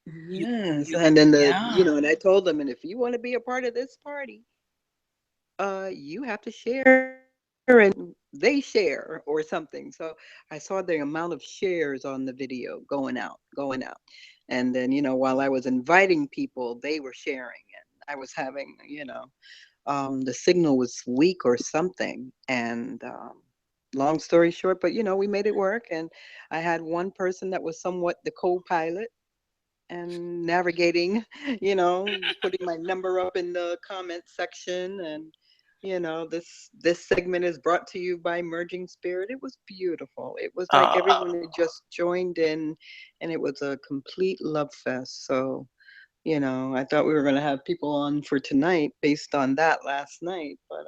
You yes, you and then yeah. and I told them, and if you want to be a part of this party, you have to share and they share or something. So I saw the amount of shares on the video going out. And then, while I was inviting people, they were sharing and I was having, the signal was weak or something. And long story short, but we made it work. And I had one person that was somewhat the co-pilot and navigating, putting my number up in the comment section. And this segment is brought to you by Merging Spirit. It was beautiful. It was like Oh, everyone had just joined in, and it was a complete love fest. So I thought we were going to have people on for tonight based on that last night, but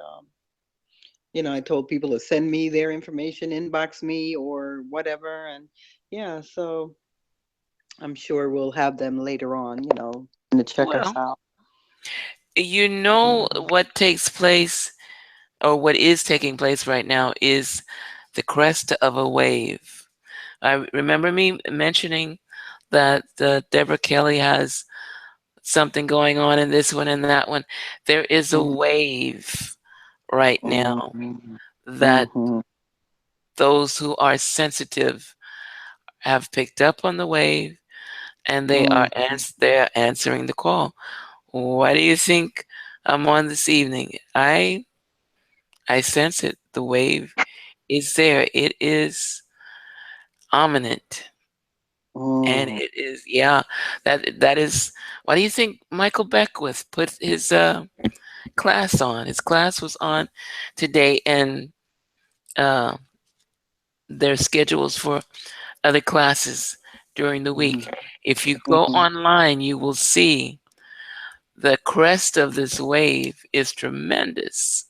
I told people to send me their information, inbox me or whatever. And yeah, so I'm sure we'll have them later on, to check us well, out. you know Mhm. what takes place or what is taking place right now is the crest of a wave. I remember me mentioning that Deborah Kelly has something going on in this one and that one. There is a Mhm. wave right now Mhm. that Mhm. those who are sensitive have picked up on the wave, and Mm, they're answering the call. Why do you think I'm on this evening? I sense it. The wave is there. It is ominent. And mm, it is, yeah, that is. Why do you think Michael Beckwith put his class on? His class was on today, and uh, there's schedules for other classes during the mhm, week. If you go mhm. online, you will see the crest of this wave is tremendous.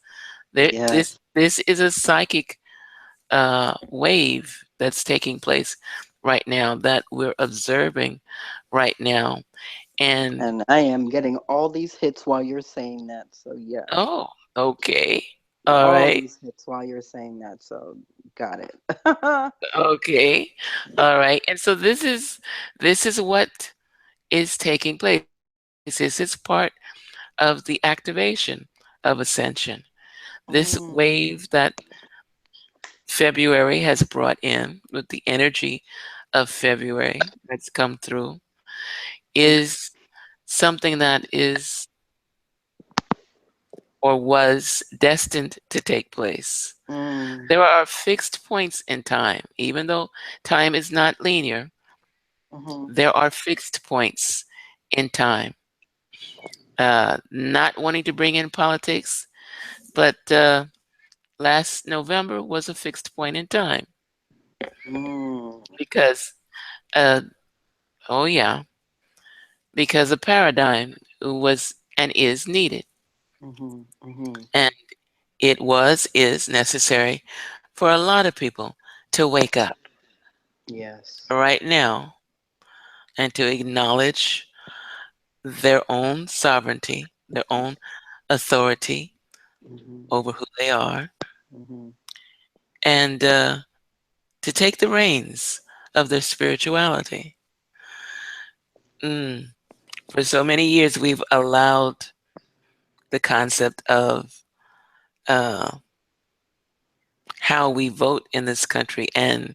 Yes. This is a psychic wave that's taking place right now that we're observing right now. And And I am getting all these hits while you're saying that. So, yes. oh, okay. All All right. these hits while you're saying that. So, got it. Okay. All right. And so this is what is taking place. This is part of the activation of ascension. This Mm, wave that February has brought in with the energy of February that's come through is something that is or was destined to take place. mm, There are fixed points in time, even though time is not linear, mhm, there are fixed points in time. Not wanting to bring in politics, but last November was a fixed point in time mm, because, uh, oh yeah, because a paradigm was and is needed. mhm, mhm. And it is necessary for a lot of people to wake up Yes. right now and to acknowledge their own sovereignty, their own authority Mhm, over who they are, mhm, and to take the reins of their spirituality. Mm. For so many years, we've allowed the concept of uh, how we vote in this country, and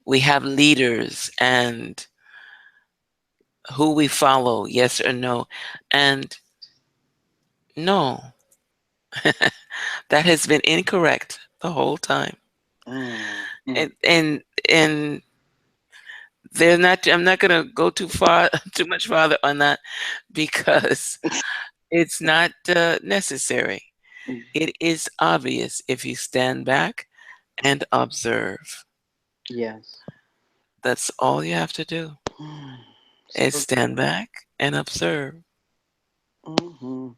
we have leaders and who we follow, yes or no. And no, that has been incorrect the whole time. mm, mm. And they're not. I'm not going to go too far, too much farther on that because it's not necessary. It is obvious if you stand back and observe. Yes. That's all you have to do Mm. is So stand back and observe. true.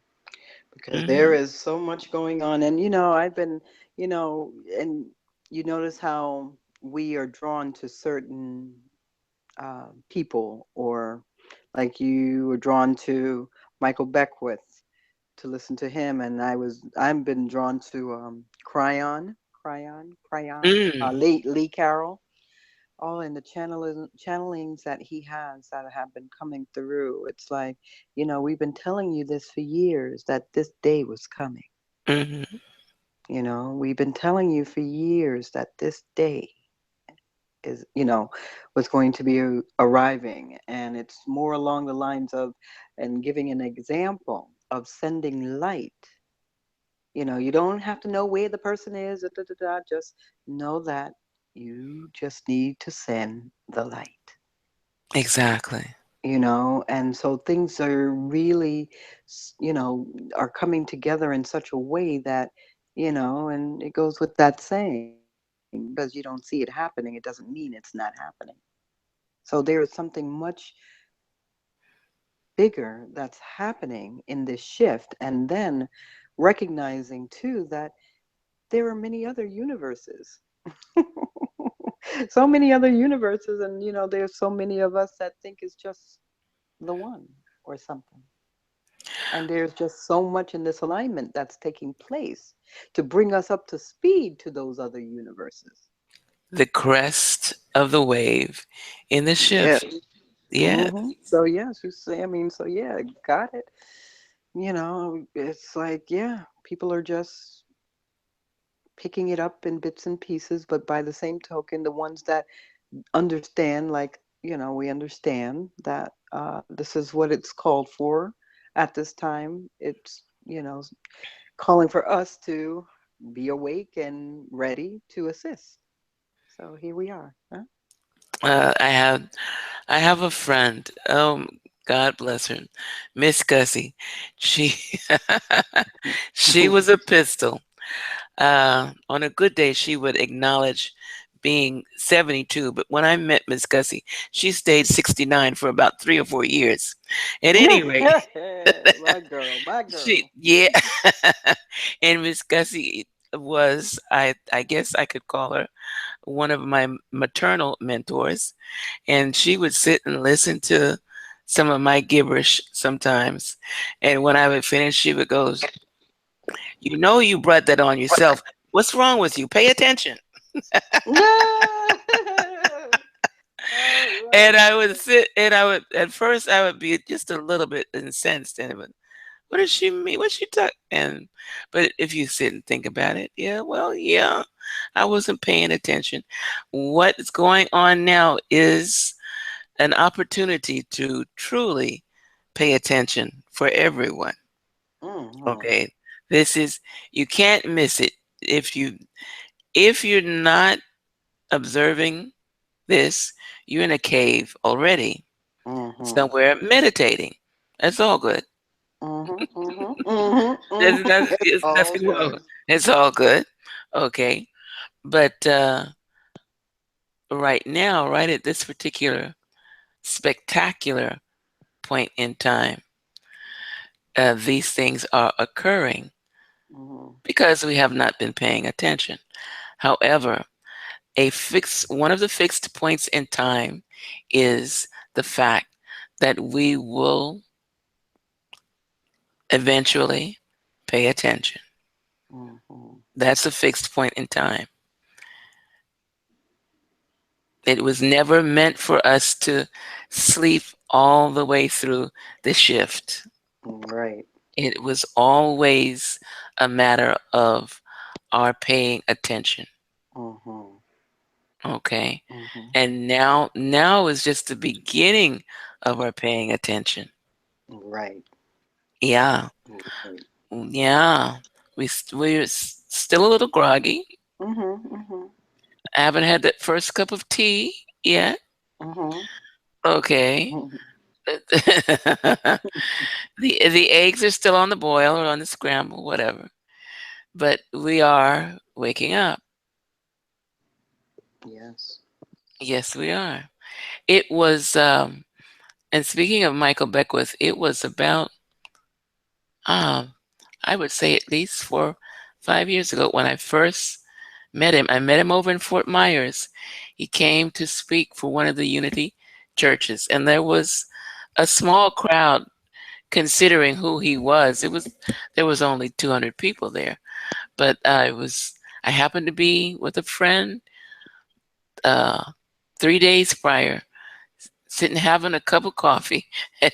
Because there Hmm. is so much going on. And, I've been, and you notice how we are drawn to certain people, or like you were drawn to Michael Beckwith to listen to him. And I've been drawn to Cryon, Mm, Lee Carroll. All in the channelings that he has that have been coming through. It's like, we've been telling you this for years that this day was coming. hmm. We've been telling you for years that this day is, was going to be arriving. And it's more along the lines of, and giving an example of sending light. You don't have to know where the person is, da, da, da, da, just know that you just need to send the light. Exactly. And so things are really, are coming together in such a way that, and it goes with that saying, just because you don't see it happening, it doesn't mean it's not happening. So there is something much bigger that's happening in this shift. And then recognizing too that there are many other universes. So many other universes, and there's so many of us that think it's just the one or something. And there's just so much in this alignment that's taking place to bring us up to speed to those other universes. The crest of the wave in the Yeah. shift. Yes. So yes, you say. I mean, so yeah, got it. It's like, yeah, people are just picking it up in bits and pieces, but by the same token, the ones that understand, like, we understand that this is what it's called for at this time. It's, calling for us to be awake and ready to assist. So here we are. Huh? I have a friend. God bless her, Miss Gussie. She she was a pistol. On a good day, she would acknowledge being 72, but when I met Miss Gussie, she stayed 69 for about 3 or 4 years. At any rate, My girl, my she girl. yeah, and Miss Gussie was I guess I could call her one of my maternal mentors, and she would sit and listen to some of my gibberish sometimes. And when I would finish, she would go, "You know, you brought that on yourself. What's wrong with you? Pay attention." No. I And love I would it. sit, and I would at first I would be just a little bit incensed, and it would, what does she mean? What's she talking? And but if you sit and think about it, yeah, well, yeah, I wasn't paying attention. What is going on now is an opportunity to truly pay attention for everyone. Hmm. Okay, this is, you can't miss it if you're not observing this. You're in a cave already, Hmm. somewhere meditating. That's all good. Hmm. Hmm. Hmm. There's Hmm. nothing, It's it's all nothing wrong. good. It's all good. Okay. But right now, right at this particular spectacular point in time, these things are occurring Hmm. because we have not been paying attention. However, one of the fixed points in time is the fact that we will eventually pay attention. Hmm. That's a fixed point in time. It was never meant for us to sleep all the way through the shift. Right. It was always a matter of our paying attention. Hmm. Okay. Hmm. And now is just the beginning of our paying attention. Right. Yeah. Right. Yeah. We're still a little groggy. Hmm. Hmm. I haven't had that first cup of tea yet. Hmm. Okay. The eggs are still on the boil or on the scramble, whatever. But we are waking up. Yes. Yes, we are. It was and speaking of Michael Beckwith, it was about um I would say at least 4, 5 years ago when I first met him. I met him over in Fort Myers. He came to speak for one of the Unity churches, and there was a small crowd considering who he was. There was only 200 people there, but I happened to be with a friend 3 days prior, sitting having a cup of coffee at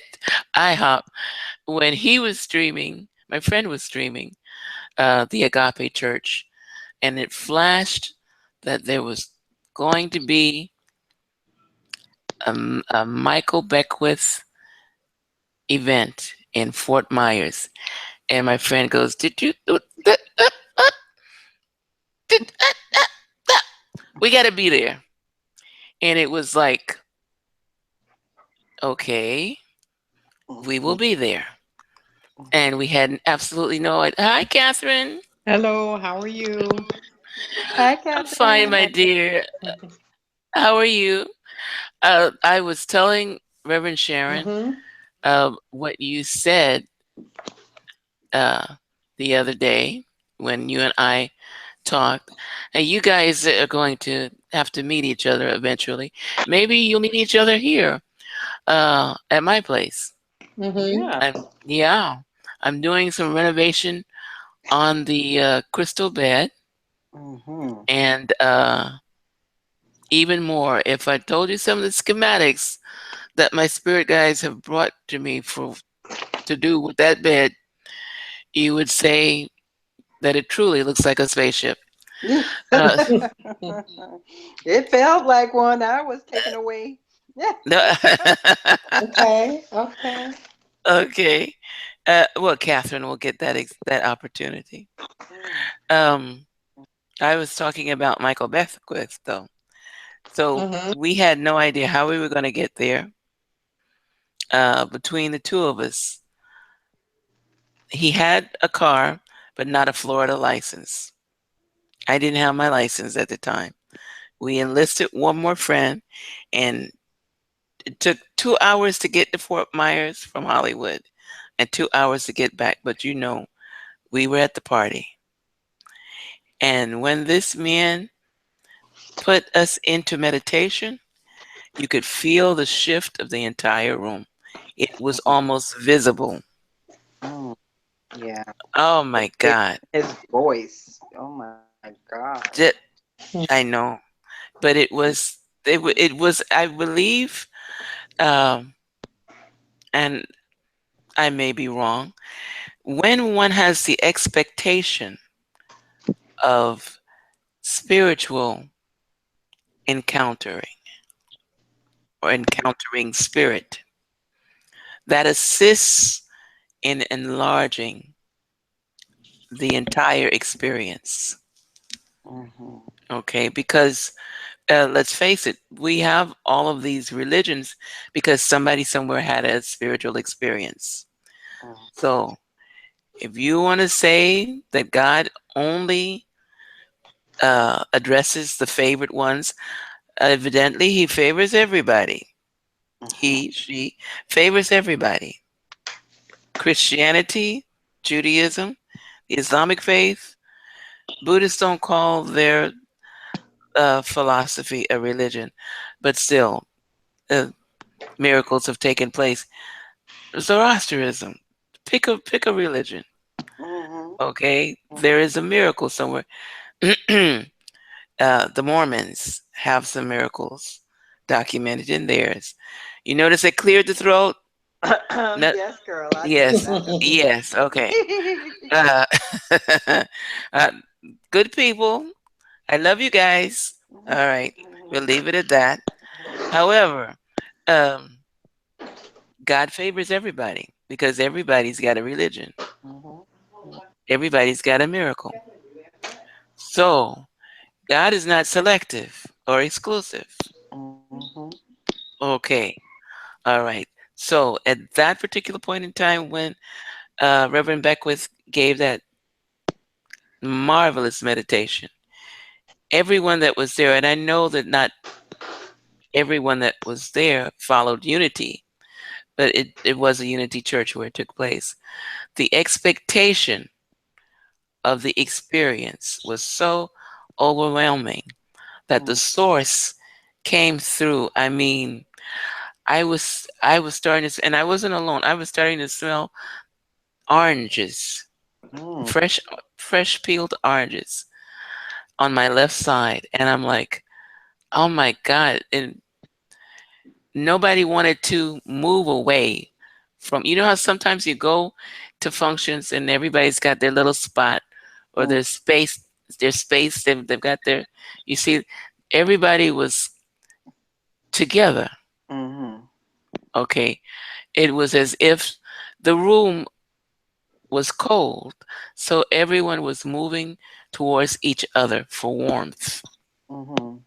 IHOP when he was streaming. My friend was streaming the Agape Church, and it flashed that there was going to be a Michael Beckwith event in Fort Myers. And my friend goes, "Did you? Did, we got to be there." And it was like, okay, we will be there. And we had absolutely no idea. Hi, Catherine. Hello, how are you? Hi, I'm fine, Catherine. my dear. How are you? I was telling Reverend Sharon Mm-hmm. what you said uh, the other day when you and I talked. And you guys are going to have to meet each other eventually. Maybe you'll meet each other here at my place. Mm-hmm. I'm, yeah, I'm doing some renovation on the crystal bed, Mm-hmm. and even more, if I told you some of the schematics that my spirit guides have brought to me for to do with that bed, you would say that it truly looks like a spaceship. Uh, It felt like one. I was taken away. Yeah. no- Okay. Okay. okay. Well, Catherine will get that opportunity. Mm. Um, I was talking about Michael Beckwith, though. So Mhm. we had no idea how we were going to get there. Between the two of us, he had a car, but not a Florida license. I didn't have my license at the time. We enlisted one more friend, and it took 2 hours to get to Fort Myers from Hollywood and 2 hours to get back. But we were at the party. And when this man put us into meditation, you could feel the shift of the entire room. It was almost visible. Mm. Yeah. Oh my God. His voice. Oh my God. Ju- I know. But it was, I believe, um, and I may be wrong, when one has the expectation of spiritual encountering or encountering spirit, that assists in enlarging the entire experience. Hmm. Okay, because let's face it, we have all of these religions because somebody somewhere had a spiritual experience. So if you want to say that God only addresses the favored ones, evidently he favors everybody. Hmm. She favors everybody. Christianity, Judaism, the Islamic faith, Buddhists don't call their philosophy a religion, but still, uh, miracles have taken place. Zoroastrianism, pick a religion. Hmm. Okay, there is a miracle somewhere. The Mormons have some miracles documented in theirs. You notice they cleared the throat? No, Yes, girl, I did. yes, I know. yes, okay. Uh, uh, good people. I love you guys. All right, we'll leave it at that. However, um, God favors everybody because everybody's got a religion. Mhm. Everybody's got a miracle. So God is not selective or exclusive. Mhm. Okay. All right. So at that particular point in time when Reverend Beckwith gave that marvelous meditation, everyone that was there, and I know that not everyone that was there followed unity, but it was a unity church where it took place. The expectation of the experience was so overwhelming that the Mhm. source came through. I mean, I was starting to, and I wasn't alone. I was starting to smell oranges, Mhm. fresh peeled oranges on my left side, and I'm like, oh my God! And nobody wanted to move away from. You know how sometimes you go to functions and everybody's got their little spot or Mhm. their space. Their space. They've got their. You see, everybody was together. Mhm. Okay, it was as if the room was cold, so everyone was moving towards each other for warmth. Mhm.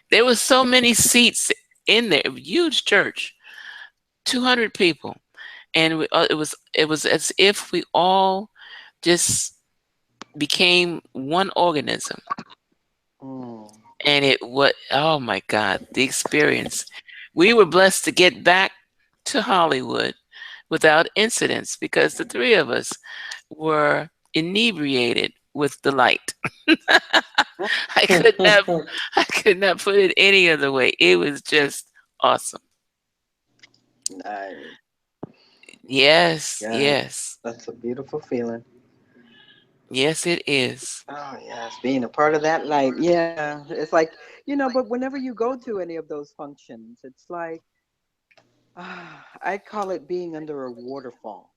There was so many seats in there, huge church, 200 people, and it was as if we all just became one organism. Mhm. And it what oh my God, the experience. We were blessed to get back to Hollywood without incidents because the three of us were inebriated with delight. I could not I could not put it any other way. It was just awesome. Nice. Yes, Yes, yes. that's a beautiful feeling. Yes, it is. Oh yes, being a part of that light. Yeah, it's like but whenever you go to any of those functions, it's like I call it being under a waterfall.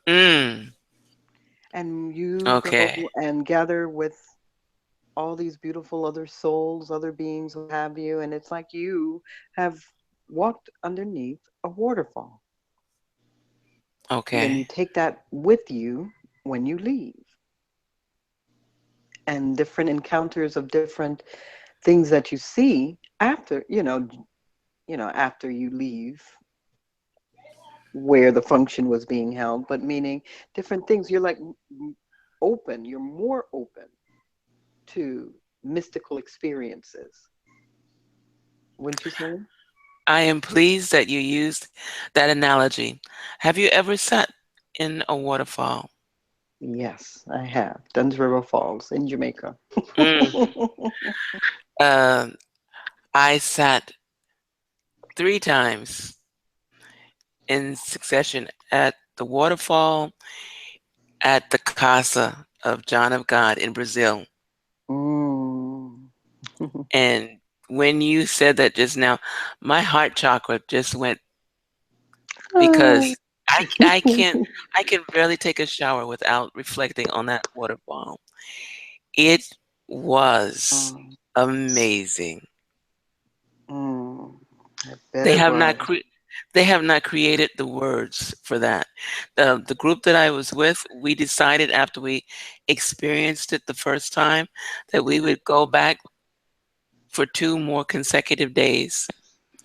Mm. and you Okay. go and gather with all these beautiful other souls, other beings, what have you, and it's like you have walked underneath a waterfall. Then you Okay. take that with you when you leave, and different encounters of different things that you see after, after you leave where the function was being held, but meaning different things. You're like open, you're more open to mystical experiences, wouldn't you say? I am pleased that you used that analogy. Have you ever sat in a waterfall? Yes, I have. Dunn's River Falls in Jamaica. Mm. Uh, I sat 3 times in succession at the waterfall at the Casa of John of God in Brazil. Mm. And when you said that just now, my heart chakra just went Oh. because I can barely take a shower without reflecting on that waterfall. It was Mm. amazing. Mm. I bet They it have not was. cre- they have not created the words for that. The group that I was with, we decided after we experienced it the first time that we would go back for 2 more consecutive days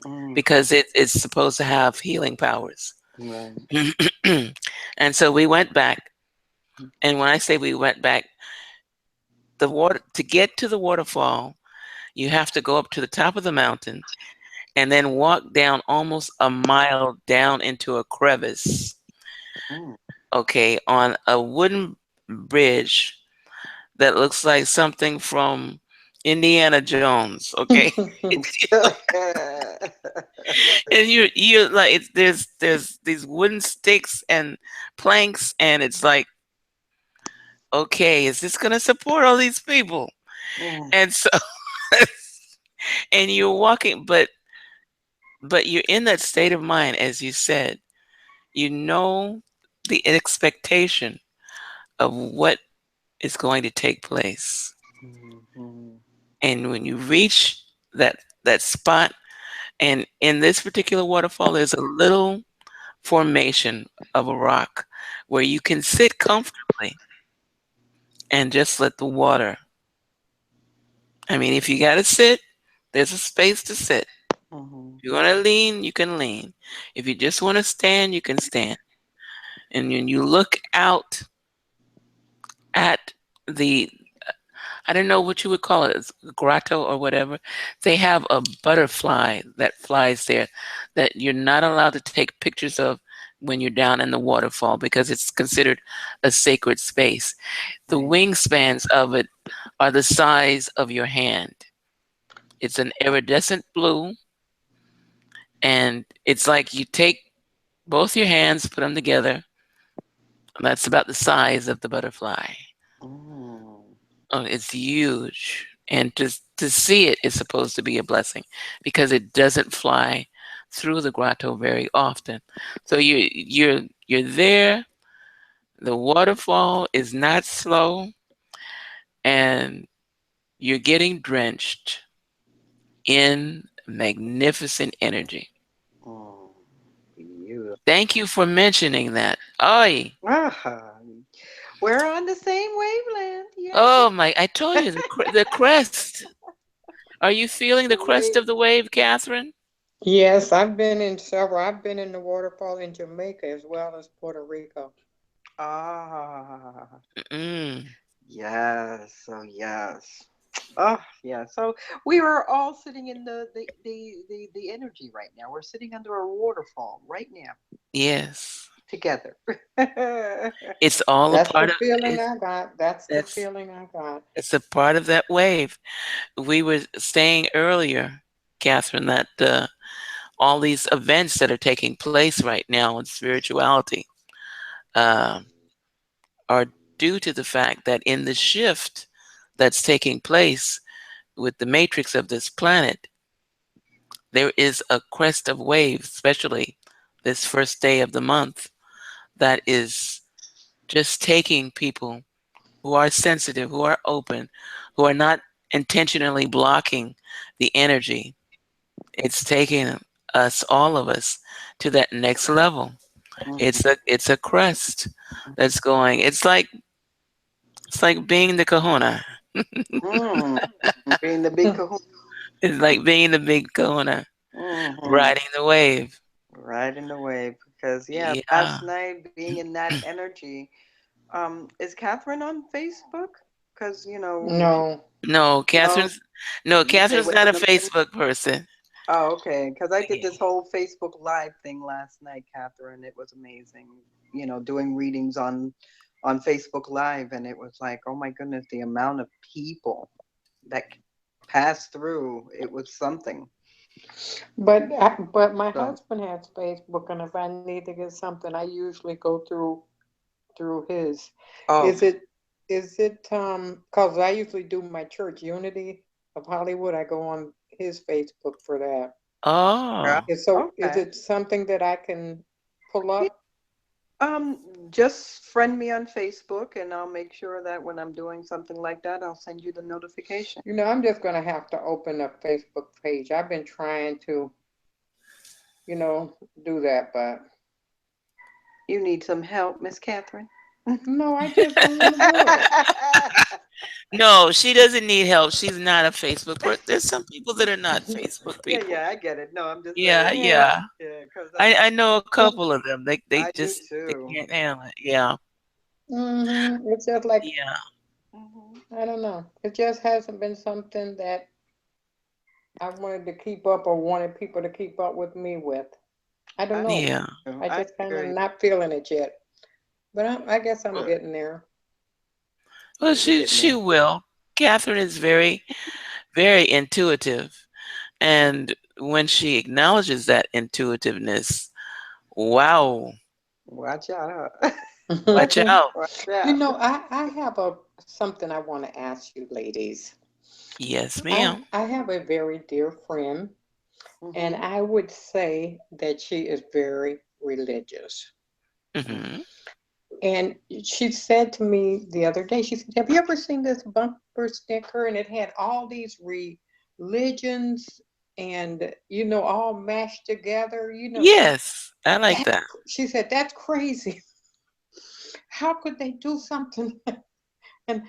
Mm. because it's supposed to have healing powers. Right. And so we went back. And when I say we went back, the water to get to the waterfall, you have to go up to the top of the mountain and then walk down almost a mile down into a crevice, Mm. okay, on a wooden bridge that looks like something from Indiana Jones, okay? And you're like there's these wooden sticks and planks, and it's like, okay, is this gonna support all these people? Mm. And so and you're walking, but you're in that state of mind, as you said. You know the expectation of what is going to take place. Mhm. And when you reach that spot, and in this particular waterfall, there's a little formation of a rock where you can sit comfortably and just let the water. I mean, if you got to sit, there's a space to sit. Mhm. If you want to lean, you can lean. If you just want to stand, you can stand. And when you look out at the, I don't know what you would call it, it's a grotto or whatever. They have a butterfly that flies there that you're not allowed to take pictures of when you're down in the waterfall because it's considered a sacred space. The Right. wingspans of it are the size of your hand. It's an iridescent blue, and it's like you take both your hands, put them together, and that's about the size of the butterfly. Mm. Oh, it's huge. And to see it is supposed to be a blessing because it doesn't fly through the grotto very often. So you're there. The waterfall is not slow, and you're getting drenched in magnificent energy. Mm. Beautiful. Thank you for mentioning that. Oi. Ah, we're on the same wavelength. Yes. Oh my! I told you the crest. Are you feeling the The crest wave. of the wave, Catherine? Yes, I've been in several. I've been in the waterfall in Jamaica as well as Puerto Rico. Ah. Mm, Yes. So yes. Oh, yeah. So we were all sitting in the energy right now. We're sitting under a waterfall right now yes. together. It's all a That's the part of feeling it. I got. That's the That's feeling I got. it's a part of that wave. We were saying earlier, Catherine, that all these events that are taking place right now in spirituality uh, are due to the fact that in the shift that's taking place with the matrix of this planet, there is a crest of waves, especially this first day of the month, that is just taking people who are sensitive, who are open, who are not intentionally blocking the energy. It's taking us, all of us, to that next level. Mhm. It's a crest that's going. It's like being the kahuna. Mm. Being the big kahuna. It's like being the big kahuna, Hmm. riding the wave. Riding the wave. Because, yeah, Yeah. last night being in that energy. Is Catherine on Facebook? Because, No. No, no, you say Catherine's what's not in a the morning? Facebook person. Oh, okay. Because I did this whole Facebook Live thing last night, Catherine. It was amazing. Doing readings on Facebook Live, and it was like, oh my goodness, the amount of people that passed through. It was something. But my So, husband has Facebook, and if I need to get something, I usually go through his. oh, Is it because I usually do my church Unity of Hollywood. I go on his Facebook for that. yeah. Oh, Is Okay. it something that I can pull Yeah. up? Just friend me on Facebook, and I'll make sure that when I'm doing something like that, I'll send you the notification. I'm just gonna have to open a Facebook page. I've been trying to, do that, but You need some help, Miss Catherine? no, I just don't want to do it. no, she doesn't need help. She's not a Facebook person. There's some people that are not Facebook Yeah, people. yeah, I get it. No, I'm just Yeah, saying. Yeah. yeah. Yeah, because I'm I like, know a couple of them. I do They too. can't handle it. Yeah. It's just like, Yeah. Hmm. I don't know. It just hasn't been something that I wanted to keep up or wanted people to keep up with me with. I don't I know. Yeah. I I just kind of agree. not feeling it yet. But I guess I'm Well, getting there. well, You're getting she there. will. Catherine is very, very intuitive. And when she acknowledges that intuitiveness, wow, Watch out. Huh? watch out. Watch out. I have a something I want to ask you, ladies. Yes, I ma'am. I have a very dear friend, and Hmm. I would say that she is very religious. Hmm. And she said to me the other day, she said, "Have you ever seen this bumper sticker? And it had all these religions and, all mashed together. Yes, I like That's, that. she said, that's crazy. How could they do something?" And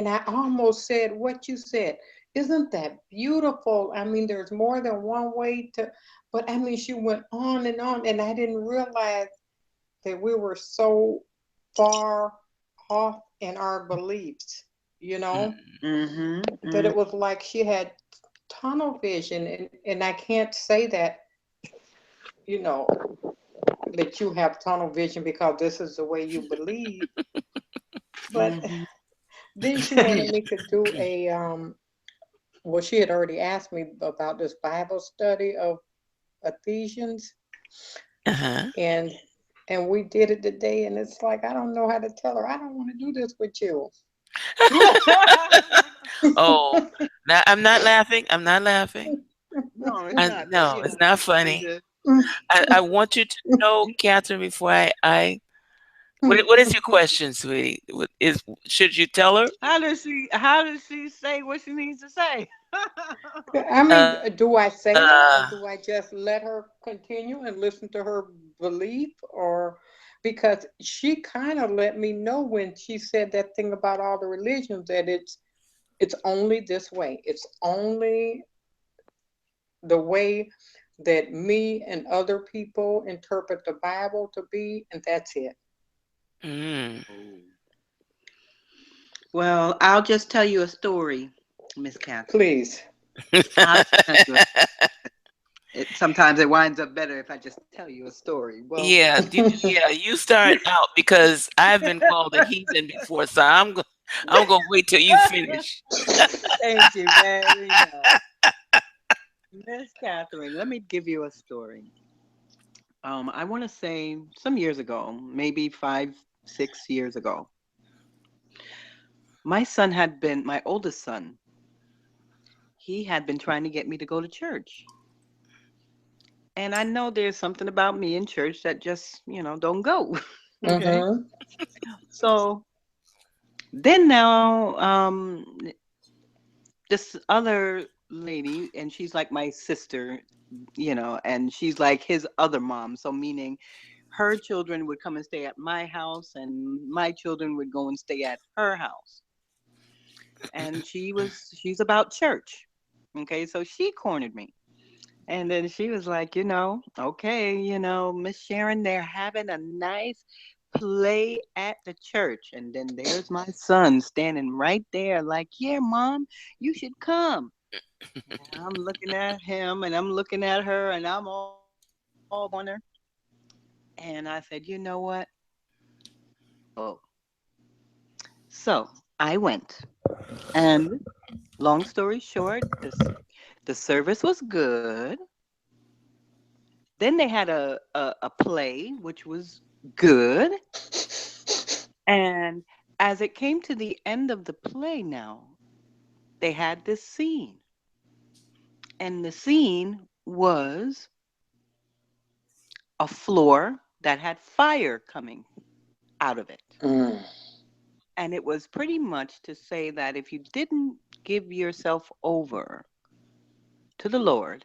I almost said what you said. Isn't that beautiful? I mean, there's more than one way to, but I mean, she went on, and I didn't realize that we were so far off in our beliefs, Hmm. that Hmm. it was like she had tunnel vision. And I can't say that, you know, that you have tunnel vision because this is the way you believe. But Hmm. then she wanted me to do well, she had already asked me about this Bible study of Ephesians, Uh-huh. and we did it today, and it's like I don't know how to tell her I don't want to do this with you. Oh, now I'm not laughing. I'm not laughing. No, it's not. But No, it's not we funny. just. I want you to know, Catherine, before what is your question, sweetie? Should you tell her? How does she say what she needs to say? I mean, Uh, do I say it, or do I just let her continue and listen to her belief? Or because she kind of let me know when she said that thing about all the religions, that it's only this way. It's only the way that me and other people interpret the Bible to be, and that's it. mm, Oh. Well, I'll just tell you a story, Miss Catherine. Please. I'll just tell you sometimes it winds up better if I just tell you a story. Well, yeah, you start out because I've been called a heathen before, so I'm gonna wait till you finish. thank you very much. Miss Catherine, let me give you a story. I want to say some years ago, maybe 5, 6 years ago, my oldest son, he had been trying to get me to go to church. And I know there's something about me in church that just, don't go. Okay. Mm-hmm. So then now, this other lady, and she's like my sister, and she's like his other mom. So meaning her children would come and stay at my house, and my children would go and stay at her house. And she's about church. Okay, so she cornered me. And then she was like, okay, Miss Sharon, they're having a nice play at the church. And then there's my son standing right there, like, yeah, mom, you should come. And I'm looking at him and I'm looking at her and I'm all corner. And I said, you know what? I'll go. So I went. And long story short, the service was good. Then they had a play, which was good. And as it came to the end of the play now, they had this scene. And the scene was a floor that had fire coming out of it. Mm. And it was pretty much to say that if you didn't give yourself over to the Lord,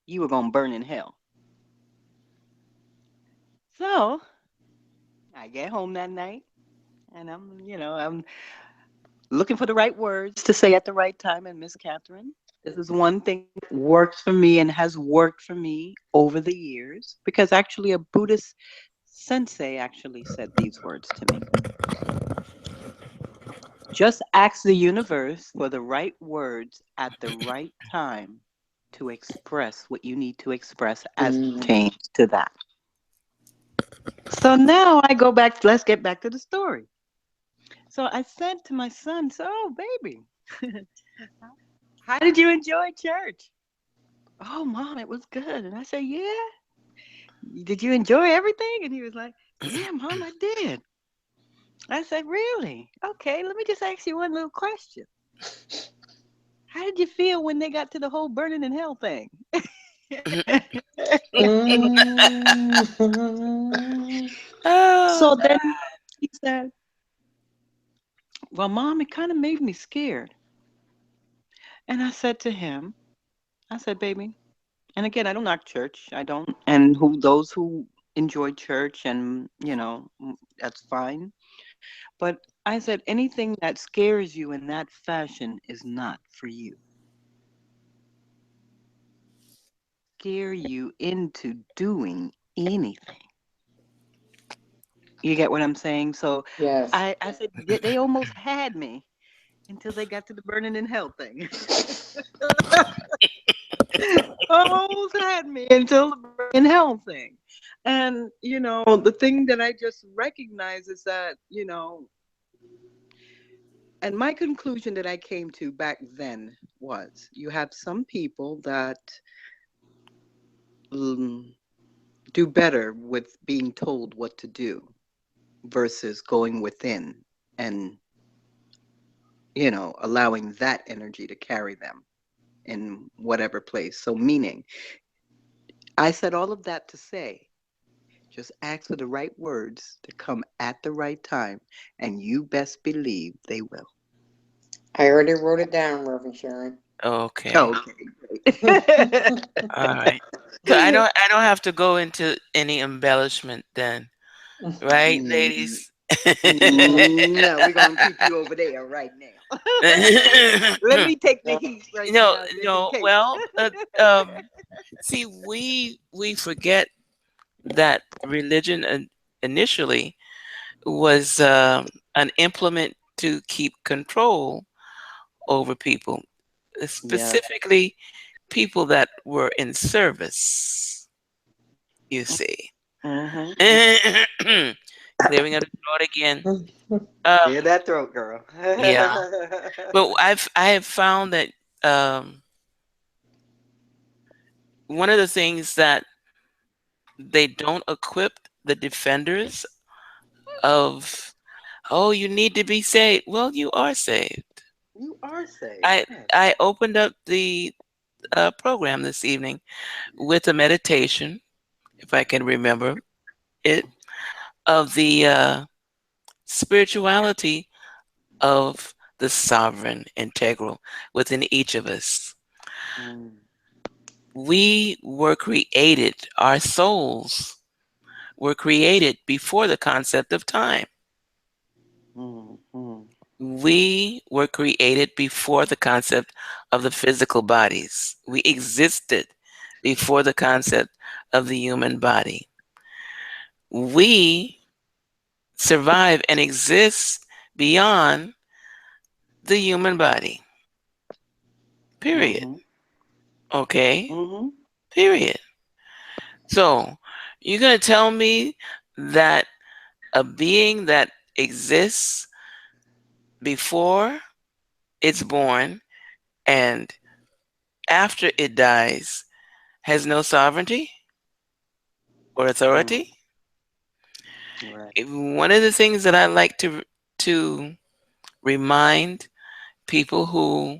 you were going to burn in hell. So I get home that night and I'm looking for the right words to say at the right time. And Miss Catherine, this is one thing that works for me and has worked for me over the years because actually a Buddhist sensei actually said these words to me. Just ask the universe for the right words at the right time to express what you need to express as Mm. pertains to that. So now I go back, let's get back to the story. So I said to my son, so, baby, how did you enjoy church? Oh, mom, it was good. And I said, yeah. Did you enjoy everything? And he was like, yeah, mom, I did. I said, really? Okay, let me just ask you one little question. How did you feel when they got to the whole burning in hell thing? Mm. Oh, So then he said, well, mom, it kind of made me scared. And I said to him, I said, baby, and again, I don't knock church. I don't, and who those who enjoy church and, that's fine. But I said, anything that scares you in that fashion is not for you. Scare you into doing anything. You get what I'm saying? So Yes. I said, they almost had me until they got to the burning in hell thing. Almost had me until the burning in hell thing. And, the thing that I just recognize is that, and my conclusion that I came to back then was you have some people that mm, do better with being told what to do versus going within and, allowing that energy to carry them in whatever place. So, meaning, I said all of that to say, just ask for the right words to come at the right time, and you best believe they will. I already wrote it down, Reverend Sharon. okay. Okay, great. All right. So I don't have to go into any embellishment then, right, Mm, ladies? no, we're gonna keep you over there right now. Let me take the No. heat right No, now, just in no. case. Well, see, we forget that religion initially was an implement to keep control over people, Yeah. specifically people that were in service. You see, Mm-hmm. clearing of the throat again. Clear Um, that throat, girl. yeah, but I have found that one of the things that they don't equip the defenders of, oh, you need to be saved. Well, you are saved. You are safe. I Yes. I opened up the program this evening with a meditation, if I can remember it. of the spirituality of the sovereign integral within each of us. Mm, We were created, our souls were created before the concept of time. mm, mm, We were created before the concept of the physical bodies. We existed before the concept of the human body. We survive and exist beyond the human body. Period. mhm, Okay? mhm, Period. So, you're going to tell me that a being that exists before it's born and after it dies has no sovereignty or mm. authority? Right. One of the things that I like to remind people who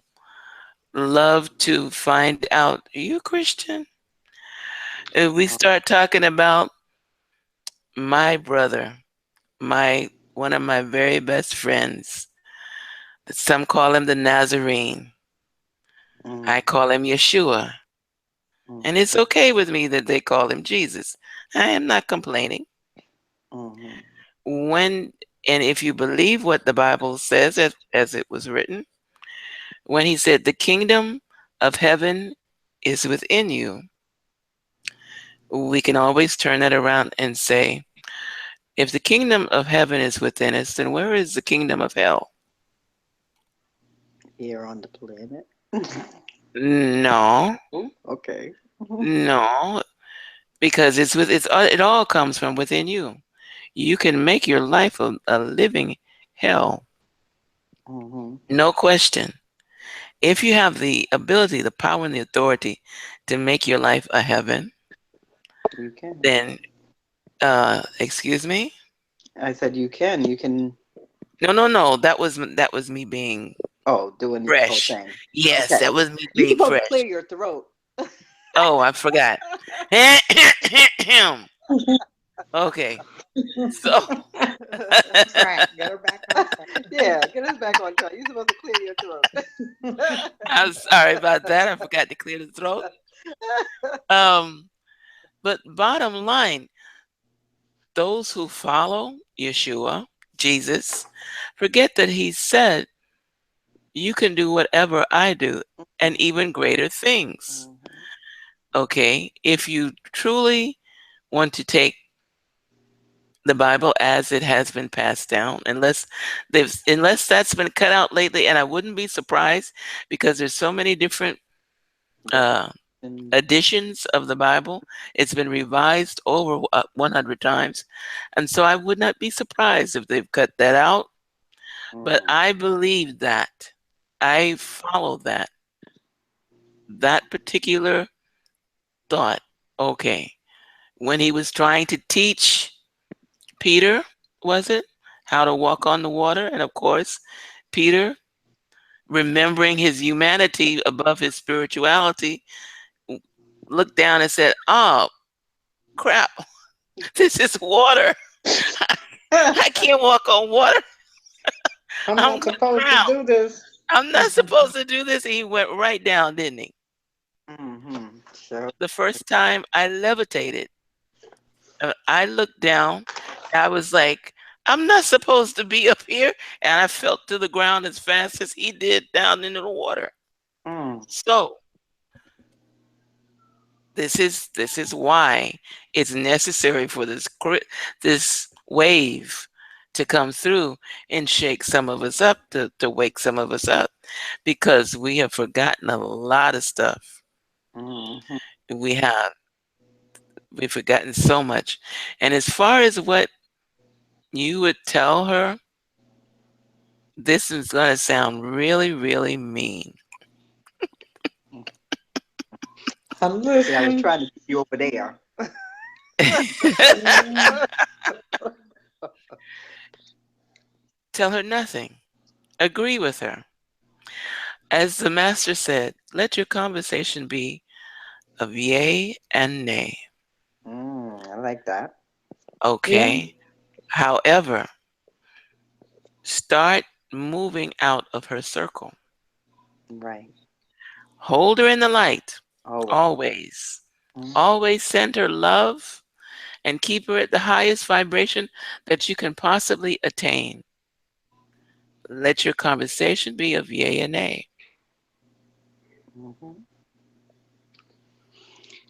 love to find out, are you a Christian? If we Uh, start talking about my brother, my one of my very best friends, some call him the Nazarene. mm, I call him Yeshua. And mhm, it's okay with me that they call him Jesus. I am not complaining. mhm, When and if you believe what the Bible says as it was written, when he said the kingdom of heaven is within you, we can always turn that around and say, if the kingdom of heaven is within us, then where is the kingdom of hell? here on the planet. No, Oh, okay. Mhm, no, because it all comes from within you. You can make your life a living hell, mhm. no question. If you have the ability, the power, and the authority to make your life a heaven, You can. then excuse me. I said you can. You can. No, no, no. That was me being Oh, doing your whole fresh. thing. Yes, Okay. that was me You're being supposed to fresh. clear your throat. Oh, I forgot. Okay, so Track. Get her back on track. Yeah, get us back on track. You're supposed to clear your throat. I'm sorry about that. I forgot to clear the throat. Um, but bottom line, those who follow Yeshua, Jesus, forget that he said, "You can do whatever I do, and even greater things." Mhm, Okay, if you truly want to take the Bible as it has been passed down, unless that's been cut out lately, and I wouldn't be surprised because there's so many different uh, definition. editions of the Bible. It's been revised over 100 times, and so I would not be surprised if they've cut that out. But Mm, I believe that I follow that particular thought. Okay, when he was trying to teach Peter, was it, how to walk on the water, and of course, Peter, remembering his humanity above his spirituality, looked down and said, "Oh crap, this is water. I can't walk on water. I'm I'm not gonna supposed to drown. do this. I'm not supposed to do this." And he went right down, didn't he? mhm. So, The first time I levitated, I looked down. I was like, I'm not supposed to be up here. And I fell to the ground as fast as he did down into the water. mm, So this is why it's necessary for this wave to come through and shake some of us up, to wake some of us up, because we have forgotten a lot of stuff. mhm, We have we've forgotten so much. And as far as what you would tell her, this is going to sound really, really mean. mm. I'm See, I was listening. trying to get you over there. Mm, Tell her nothing. Agree with her. As the master said, let your conversation be of yay and nay. I like that. yeah. Okay? However, start moving out of her circle. Right. Hold her in the light, Always. always. Mm. Always send her love and keep her at the highest vibration that you can possibly attain. Let your conversation be of yay and nay. Mhm.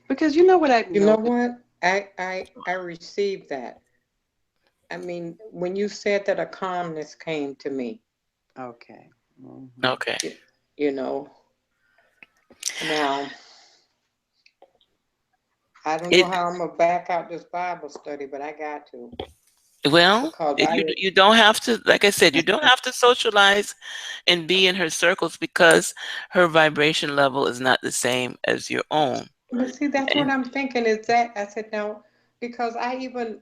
Because you know what I've You know noticed? what? I received that. I mean, when you said that, a calmness came to me. Okay. Hmm. Okay. You, you know, now I don't know It how I'm gonna back out this Bible study, but I got to well, because you don't have to, like I said, you don't have to socialize and be in her circles because her vibration level is not the same as your own. But see, that's what And I'm thinking is that I said now, because I even,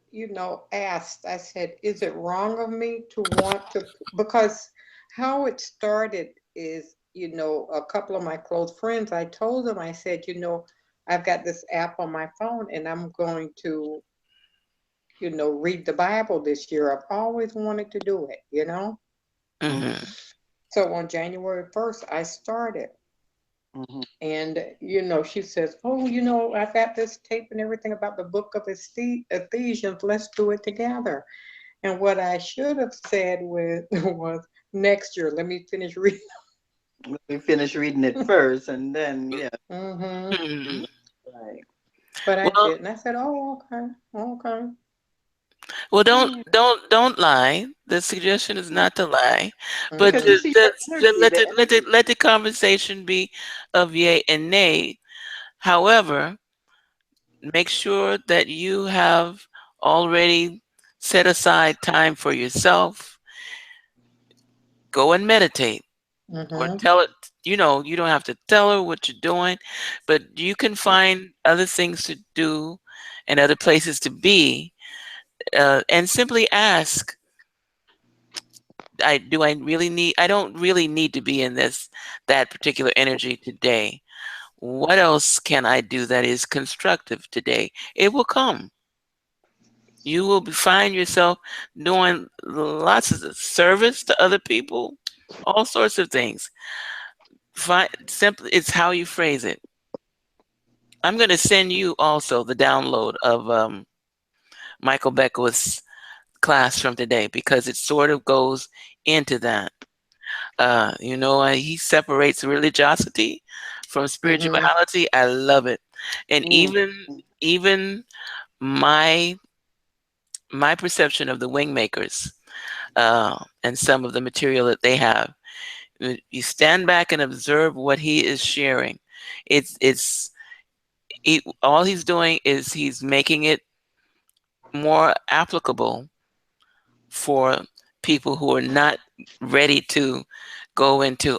asked, I said, is it wrong of me to want to, because how it started is, a couple of my close friends, I told them, I said, I've got this app on my phone and I'm going to, read the Bible this year. I've always wanted to do it. mhm, So on January 1st, I started. Hmm. And, she says, oh, I've got this tape and everything about the book of Ephesians. Let's do it together. And what I should have said was next year. Let me finish reading. Let me finish reading it first, and then yeah, Hmm. do mhm. that. Right. But I Well, didn't. I said, oh, okay, okay. well, don't Yeah. don't don't lie. The suggestion is not to lie, but Because you Hmm. see that energy, let the energy. let the conversation be of yay and nay. However, make sure that you have already set aside time for yourself. Go and meditate or Hmm. tell it, you don't have to tell her what you're doing, but you can find other things to do and other places to be, and simply ask, I don't really need to be in that particular energy today. What else can I do that is constructive today? It will come. You will find yourself doing lots of service to other people, all sorts of things. Simply, it's how you phrase it. I'm going to send you also the download of Michael Beckwith's class from today because it sort of goes into that. He separates religiosity from Hmm. spirituality. I love it, and Mm. even my my perception of the wingmakers and some of the material that they have. You stand back and observe what he is sharing. It's all he's doing is he's making it more applicable for people who are not ready to go into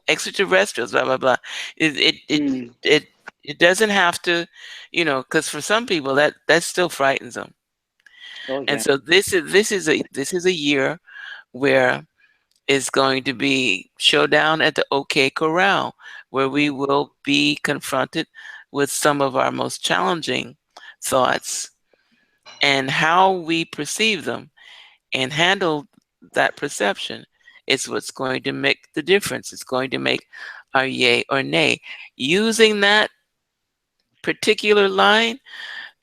extraterrestrials, blah blah blah. It it it Mm. it, it doesn't have to, because for some people that still frightens them. Oh And yeah. so this is a year where it's going to be showdown at the OK Corral, where we Mm. will be confronted with some of our most challenging thoughts and how we perceive them and handle that perception is what's going to make the difference. It's going to make our yay or nay. Using that particular line,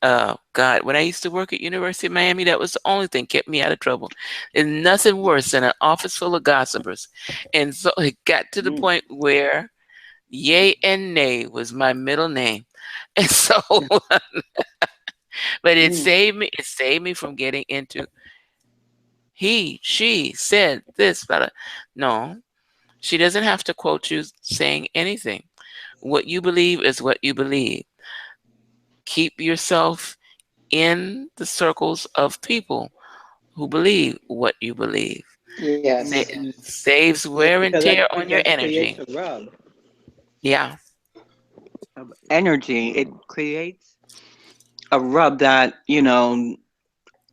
God, when I used to work at University of Miami, that was the only thing kept me out of trouble. There's nothing worse than an office full of gossipers. And so it got to the Mm. point where yay and nay was my middle name. And so, but Mm. it saved me from getting into she said this, but no, she doesn't have to quote you saying anything. What you believe is what you believe. Keep yourself in the circles of people who believe what you believe. Yes. Mm. Saves Yes, wear and because I tear think on your that creates energy. a rub Yeah. of energy. It creates a rub that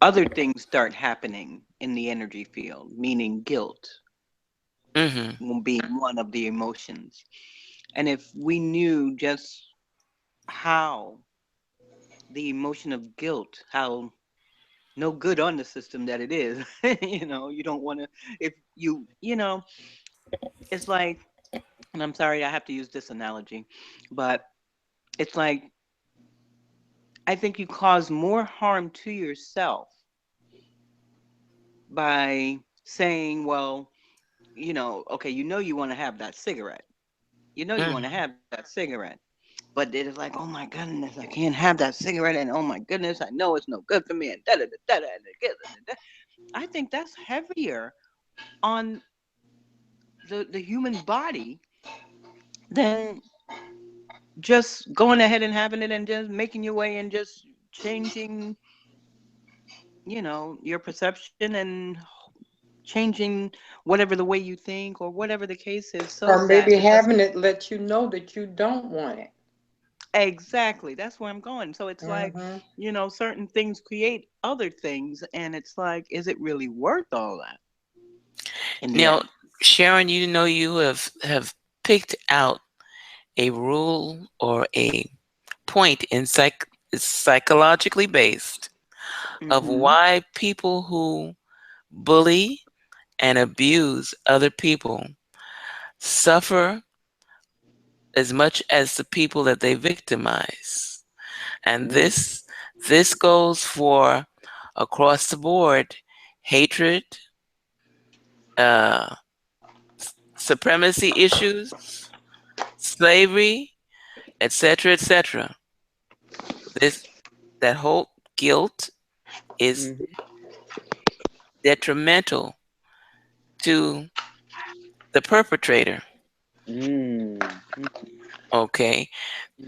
other things start happening in the energy field, meaning guilt Mm-hmm. will be one of the emotions. And if we knew just how the emotion of guilt, how no good on the system that it is. You don't want to, if it's like, and I'm sorry I have to use this analogy, but it's like, I think you cause more harm to yourself by saying, well, okay, you want to have that cigarette. You want to Mm. have that cigarette. But it is like, oh my goodness, I can't have that cigarette, and oh my goodness, I know it's no good for me, and da da da da da. Da. I think that's heavier on the human body than just going ahead and having it and just making your way and just changing, your perception and changing whatever the way you think or whatever the case is, so Or that maybe because having it let you know that you don't want it. exactly, that's where I'm going. So it's like, Mm-hmm. certain things create other things, and it's like, is it really worth all that in the Now, end? Sharon, you have picked out a rule or a point in psychologically based of Mm-hmm. why people who bully and abuse other people suffer as much as the people that they victimize. And Mm. this goes for across the board hatred, uh, supremacy issues, slavery, etc., etc. This that whole guilt is Mm-hmm. detrimental to the perpetrator. Mm-hmm. Okay,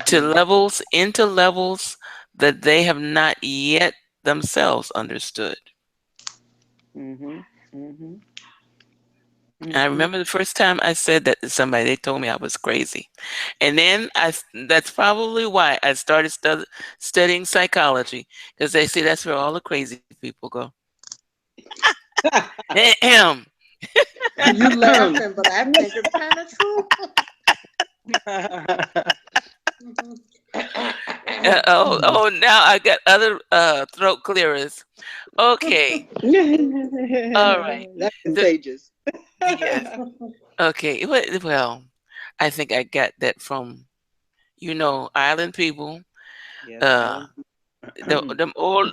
to Mm-hmm. levels into levels that they have not yet themselves understood. Mm-hmm. Mm-hmm. And I Mm-hmm. remember the first time I said that to somebody, they told me I was crazy. And then that's probably why I started studying psychology, because they say that's where all the crazy people go. Ahem. You laughing, but I think it's kind of true. Oh, now I got other throat clearers. Okay. All right. That's So, contagious. yes. Okay. Well, I think I got that from, island people. Yes, Uh, Island.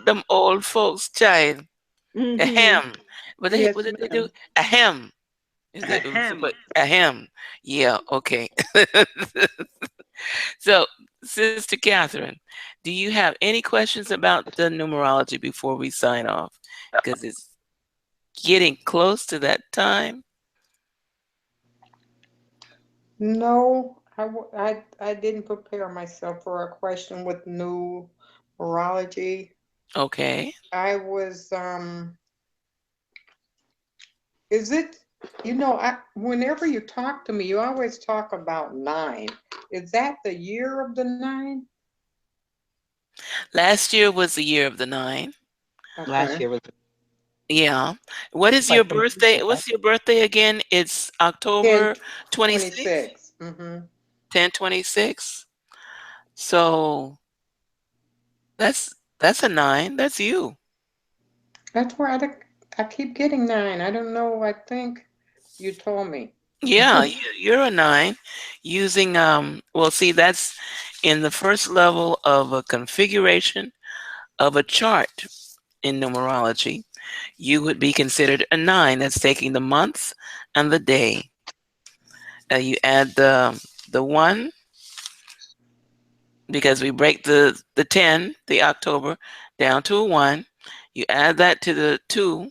them old folks, child. Mm-hmm. Ahem. What Yes, did they do? ma'am. Ahem. Is it Ahem. ahem? Yeah. Okay. So, Sister Catherine, do you have any questions about the numerology before we sign off? Because it's getting close to that time. No, I didn't prepare myself for a question with numerology. Okay. I was is it whenever you talk to me, you always talk about nine. Is that the year of the nine? Last year was the year of the nine. Last Okay. year was Yeah. What is your like the birthday? What's your birthday again? It's October 26th, 1026. Mm-hmm. 10/26. So that's a nine. That's you. That's where I keep getting nine. I don't know. I think you told me. Yeah, you're a nine using well, see, that's in the first level of a configuration of a chart in numerology. You would be considered a nine. That's taking the month and the day. You add the one, because we break the 10, the October, down to a one. You add that to the two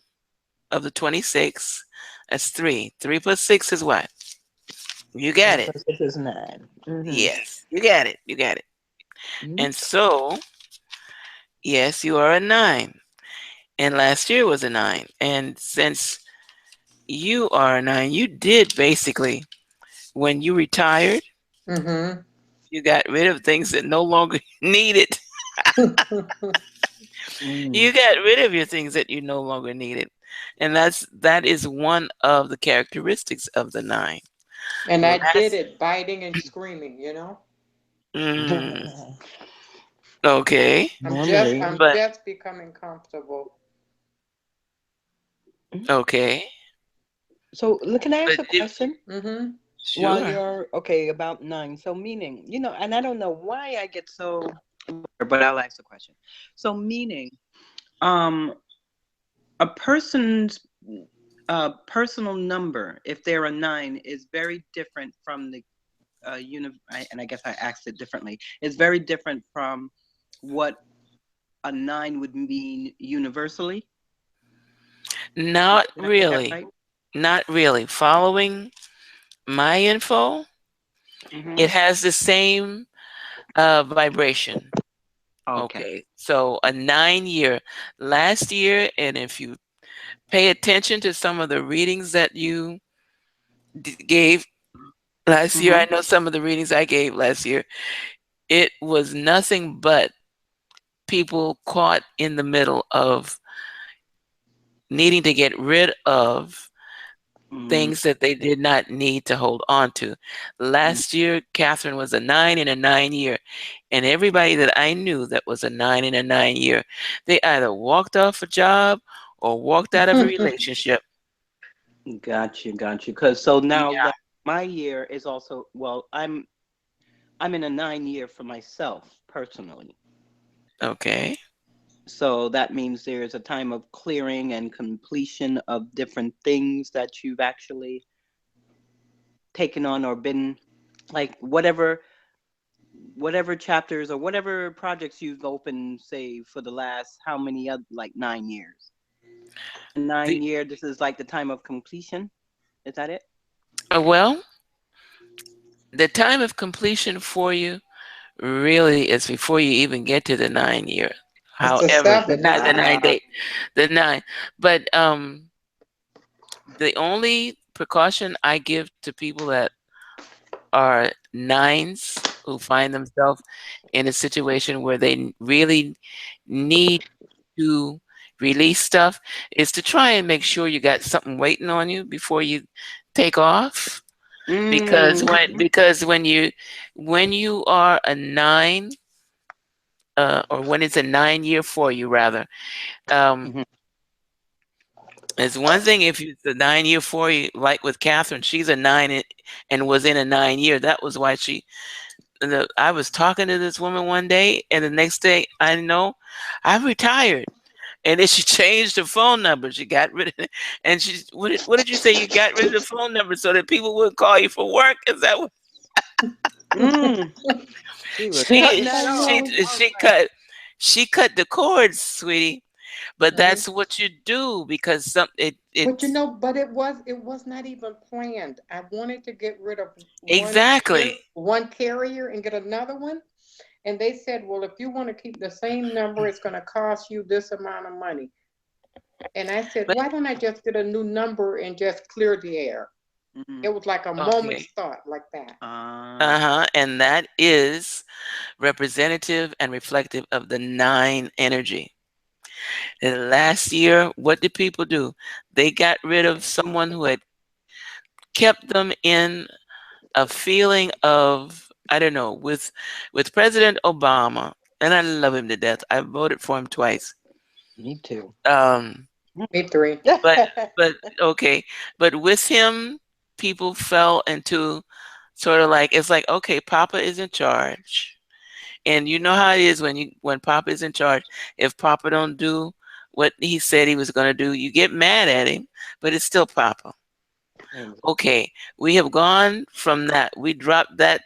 of the 26. That's three. Three plus six is what? You got it. plus 6 is 9. Mm-hmm. Yes, you got it. You got it. Mm-hmm. And so, yes, you are a nine. And last year was a nine. And since you are a nine, you did basically, when you retired, Mm-hmm. you got rid of things that no longer needed. Mm. You got rid of your things that you no longer needed. And that is one of the characteristics of the nine. And I did Last it biting and screaming. mm, okay. I'm just Normally, I'm But just becoming comfortable. Okay. So, can I ask But a if question? Mm-hmm. While sure. you're okay about nine, so meaning, and I don't know why I get so, but I'll ask the question. So, meaning, um, a person's personal number, if they're a nine, is very different from the and I guess I asked it differently. It's very different from what a nine would mean universally. Not Did I get that really. right? Not really. Following my info, it Mm-hmm. has the same vibration. Okay. Okay. So a 9 year last year, and if you pay attention to some of the readings that you gave last year, Mm-hmm. I know some of the readings I gave last year, it was nothing but people caught in the middle of needing to get rid of Mm-hmm. things that they did not need to hold on to. Last year, Catherine was a 9 in a 9 year, and everybody that I knew that was a 9 in a 9 year, they either walked off a job or walked out of a relationship. Got you. Because so now, Yeah. like, my year is also, well, I'm in a 9 year for myself personally. Okay. So that means there's a time of clearing and completion of different things that you've actually taken on or been like whatever chapters or whatever projects you've opened, say for the last how many like 9 years. A nine The, year, this is like the time of completion. Is that it? well, the time of completion for you really is before you even get to the 9 year. It's the However, the seven, not the isn't it? 9 date, the nine. But the only precaution I give to people that are nines who find themselves in a situation where they really need to release stuff is to try and make sure you got something waiting on you before you take off. Because Mm. when you are a nine, or when it's a 9 year for you rather, um, Mhm. it's one thing if it's a 9 year for you, like with Catherine, she's a nine and was in a 9 year. That was why I was talking to this woman one day, and the next day I know I'm retired. And then she changed her phone number. She got rid of it. And what did you say? You got rid of the phone number so that people wouldn't call you for work? Is that what Mm. She was cutting she I that off. she know. I was she like, cut she cut the cords, sweetie. But Mhm. that's what you do because But it's but it was not even planned. I wanted to get rid of exactly. one carrier and get another one. And they said, well, if you want to keep the same number, it's going to cost you this amount of money. And I said, But why don't I just get a new number and just clear the air? mm. It was like a okay. moment's thought, like that. Uh-huh. And that is representative and reflective of the nine energy. And last year, what did people do? They got rid of someone who had kept them in a feeling of, I don't know, with President Obama, and I love him to death. I voted for him twice. Me too. Um, Me three. but but okay, but with him, people fell into sort of like it's like okay, Papa is in charge, and you know how it is when Papa is in charge. If Papa don't do what he said he was going to do, you get mad at him, but it's still Papa. Okay, we have gone from that. We dropped that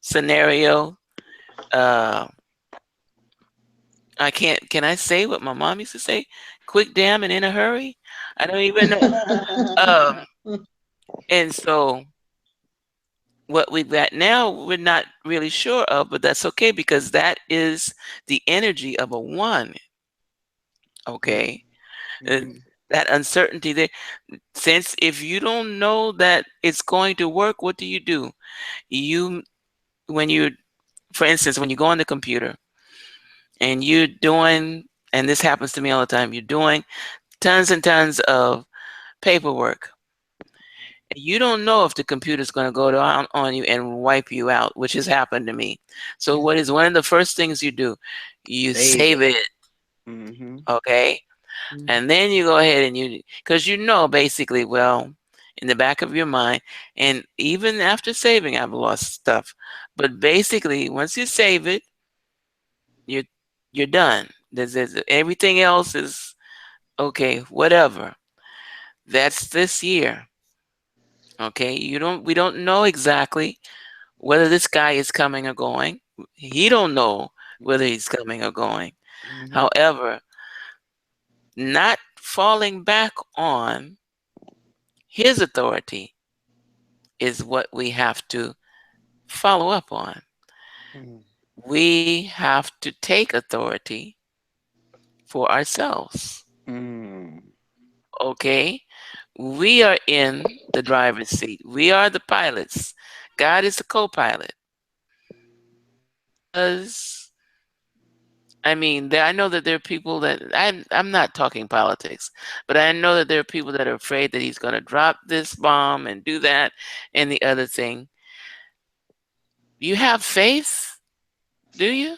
scenario. Uh, I can't. Can I say what my mom used to say? Quick, damn, and in a hurry. I don't even know. Um, and so what we've got now, we're not really sure of, but that's okay because that is the energy of a one. Okay, Uh, Mhm. that uncertainty there. Since if you don't know that it's going to work, what do? You when you, for instance, when you go on the computer and you're doing, and this happens to me all the time, you're doing tons and tons of paperwork. You don't know if the computer's going to go down on you and wipe you out, which has happened to me. So, what is one of the first things you do? You Save save it. it, Hmm. okay? Mm. And then you go ahead and because you know basically, well, in the back of your mind, and even after saving, I've lost stuff. But basically, once you save it, you're you're done. Everything else is okay, whatever. That's this year. Okay, we don't know exactly whether this guy is coming or going. He don't know whether he's coming or going. Mhm. However, not falling back on his authority is what we have to follow up on. Mm. We have to take authority for ourselves. Mm. Okay? We are in the driver's seat. We are the pilots. God is the co pilot. Because, I mean, I know that there are people that, I'm not talking politics, but I know that there are people that are afraid that he's going to drop this bomb and do that and the other thing. You have faith, do you?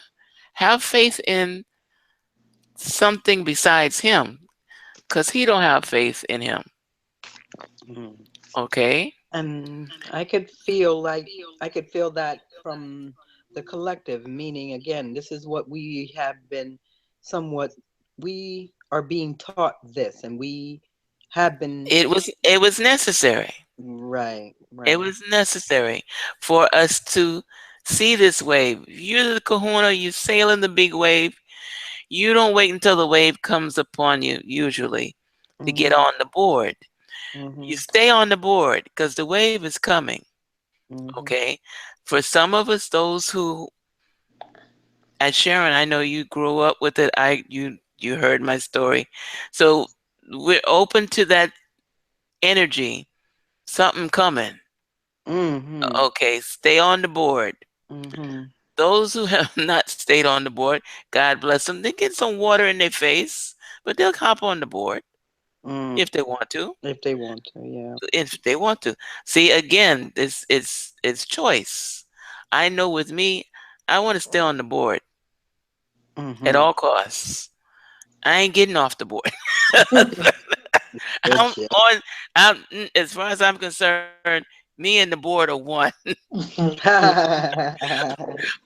Have faith in something besides him, because he don't have faith in him. Mm. Okay? And I could feel that from the collective, meaning again, this is what we have been somewhat we are being taught this, and we have been It was necessary. right, It right. was necessary for us to see this wave. You're the kahuna, you sail in the big wave. You don't wait until the wave comes upon you, usually, to get Mhm. on the board. You Mhm. stay on the board because the wave is coming. Mhm. Okay? For some of us, those who, as Sharon, I know you grew up with it. You heard my story. So we're open to that energy. Something coming. Mhm. Okay, stay on the board. Mhm. Those who have not stayed on the board, God bless them. They get some water in their face, but they'll hop on the board Mm. if they want to. If they want to, yeah. If they want to. See, again, this it's choice. I know with me, I want to stay on the board at Mhm. all costs. I ain't getting off the board. Good I'm shit. on. As far as I'm concerned, me and the board are one.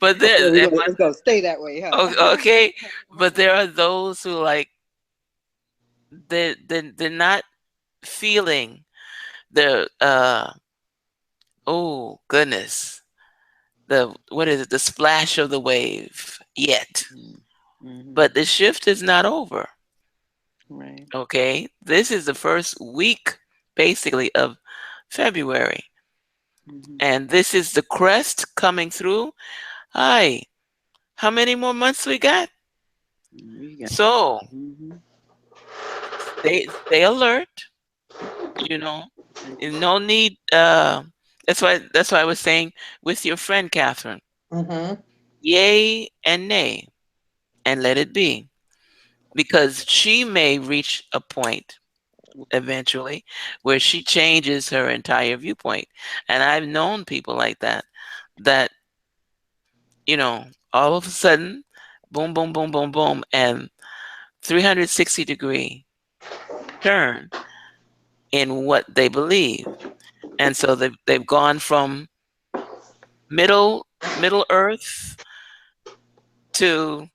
But Okay, there, it's gonna stay that way, huh? okay. But there are those who like they're not feeling the oh goodness, the what is it, the splash of the wave yet. Mhm. But the shift is not over. Right. Okay, this is the first week basically of February, Mhm. and this is the crest coming through. Hi, how many more months we got? We got. So Mhm. stay alert. You know, and no need. That's why I was saying with your friend Catherine, Mm-hmm. yay and nay, and let it be, because she may reach a point eventually where she changes her entire viewpoint. And I've known people like that, that, all of a sudden, boom, boom, boom, boom, boom, and 360-degree turn in what they believe. And so they've gone from middle earth to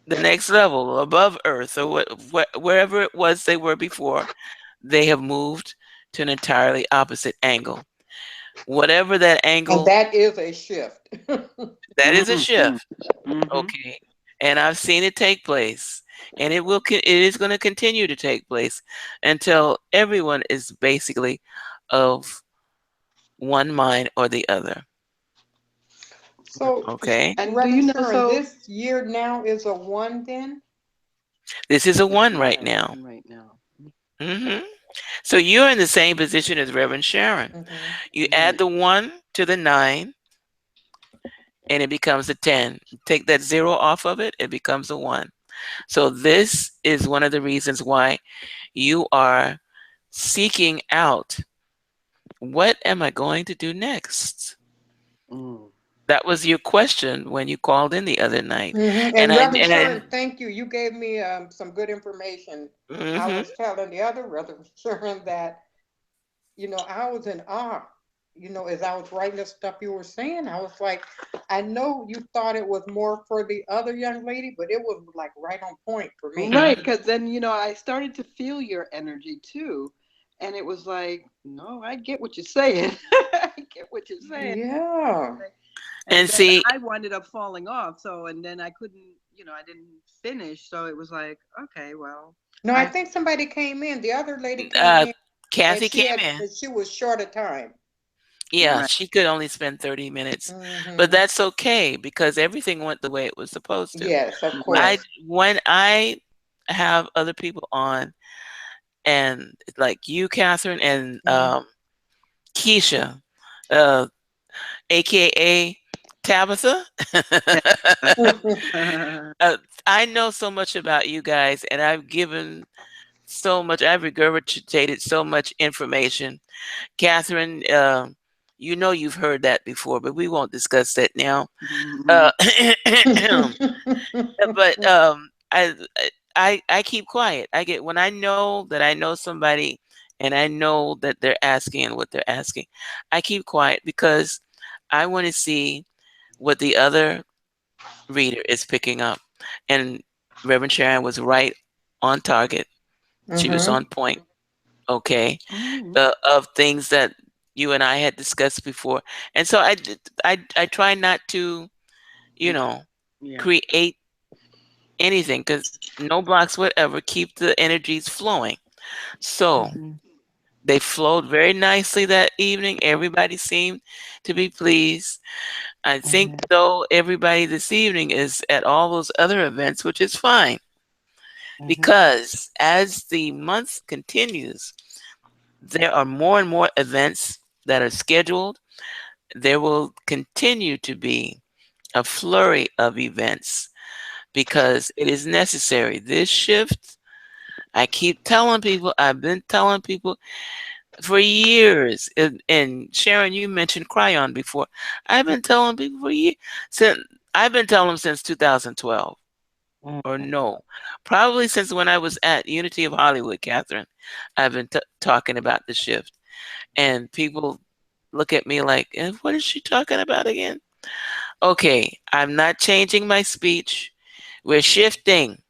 the next level above earth, or wherever it was they were before. They have moved to an entirely opposite angle, whatever that And angle. that is a shift. That is a Mhm. shift. Mhm. Okay, and I've seen it take place, and it is going to continue to take place until everyone is basically of one mind or the other. So, Okay, And do you Reverend know? Sharon, So this year now is a one then? this is a it's one right one now. right now. hmm So you're in the same position as Reverend Sharon. Mm-hmm. You add Right. the 1 to the 9, and it becomes a 10. Take that 0 off of it, it becomes a 1. So this is one of the reasons why you are seeking out, what am I going to do next? Mm. That was your question when you called in the other night, and And I Reverend and Sharon, I, thank you. You gave me some good information. I hmm was telling the other Reverend Sharon that, I was in awe. As I was writing the stuff you were saying, I was like, I know you thought it was more for the other young lady, but it was like right on point for me. Right, because then, I started to feel your energy too. And it was like, no, I get what you're saying. I get what you're saying. Yeah. And and then see, I wound up falling off. So, and then I couldn't, I didn't finish. So it was like, okay, well, No, I I, think somebody came in. The other lady came uh, in, and Kathy she came had in. she was short of time. Yeah, right. she could only spend 30 minutes, but Hmm. that's okay because everything went the way it was supposed to. Yes, of Right. I course. when I have other people on, and like you, Catherine, and Hmm. Keisha, uh, aka Tabitha. uh, I know so much about you guys, and I've given so much. I've regurgitated so much information. Catherine, you know you've heard that before, but we won't discuss that now. Mhm. Uh, but I keep quiet. I get when I know that I know somebody, and I know that they're asking what they're asking. I keep quiet because I want to see what the other reader is picking up. And Reverend Sharon was right on target. She was Hmm. on point. Okay, Mhm. of things that you and I had discussed before, and so I try not to, you Mhm. know, Yeah. create anything because no blocks would ever keep the energies flowing. So Mhm. they flowed very nicely that evening. Everybody seemed to be pleased. I think Mhm. though everybody this evening is at all those other events, which is fine Mhm. because as the month continues, there are more and more events that are scheduled. There will continue to be a flurry of events because it is necessary. This shift, I keep telling people, I've been telling people for years. And Sharon, you mentioned Cryon before. I've been telling people for years. Since, I've been telling them since 2012. Or Mhm. no, probably since when I was at Unity of Hollywood, Catherine. I've been talking about the shift. And people look at me like, what is she talking about again? Okay, I'm not changing my speech. We're shifting.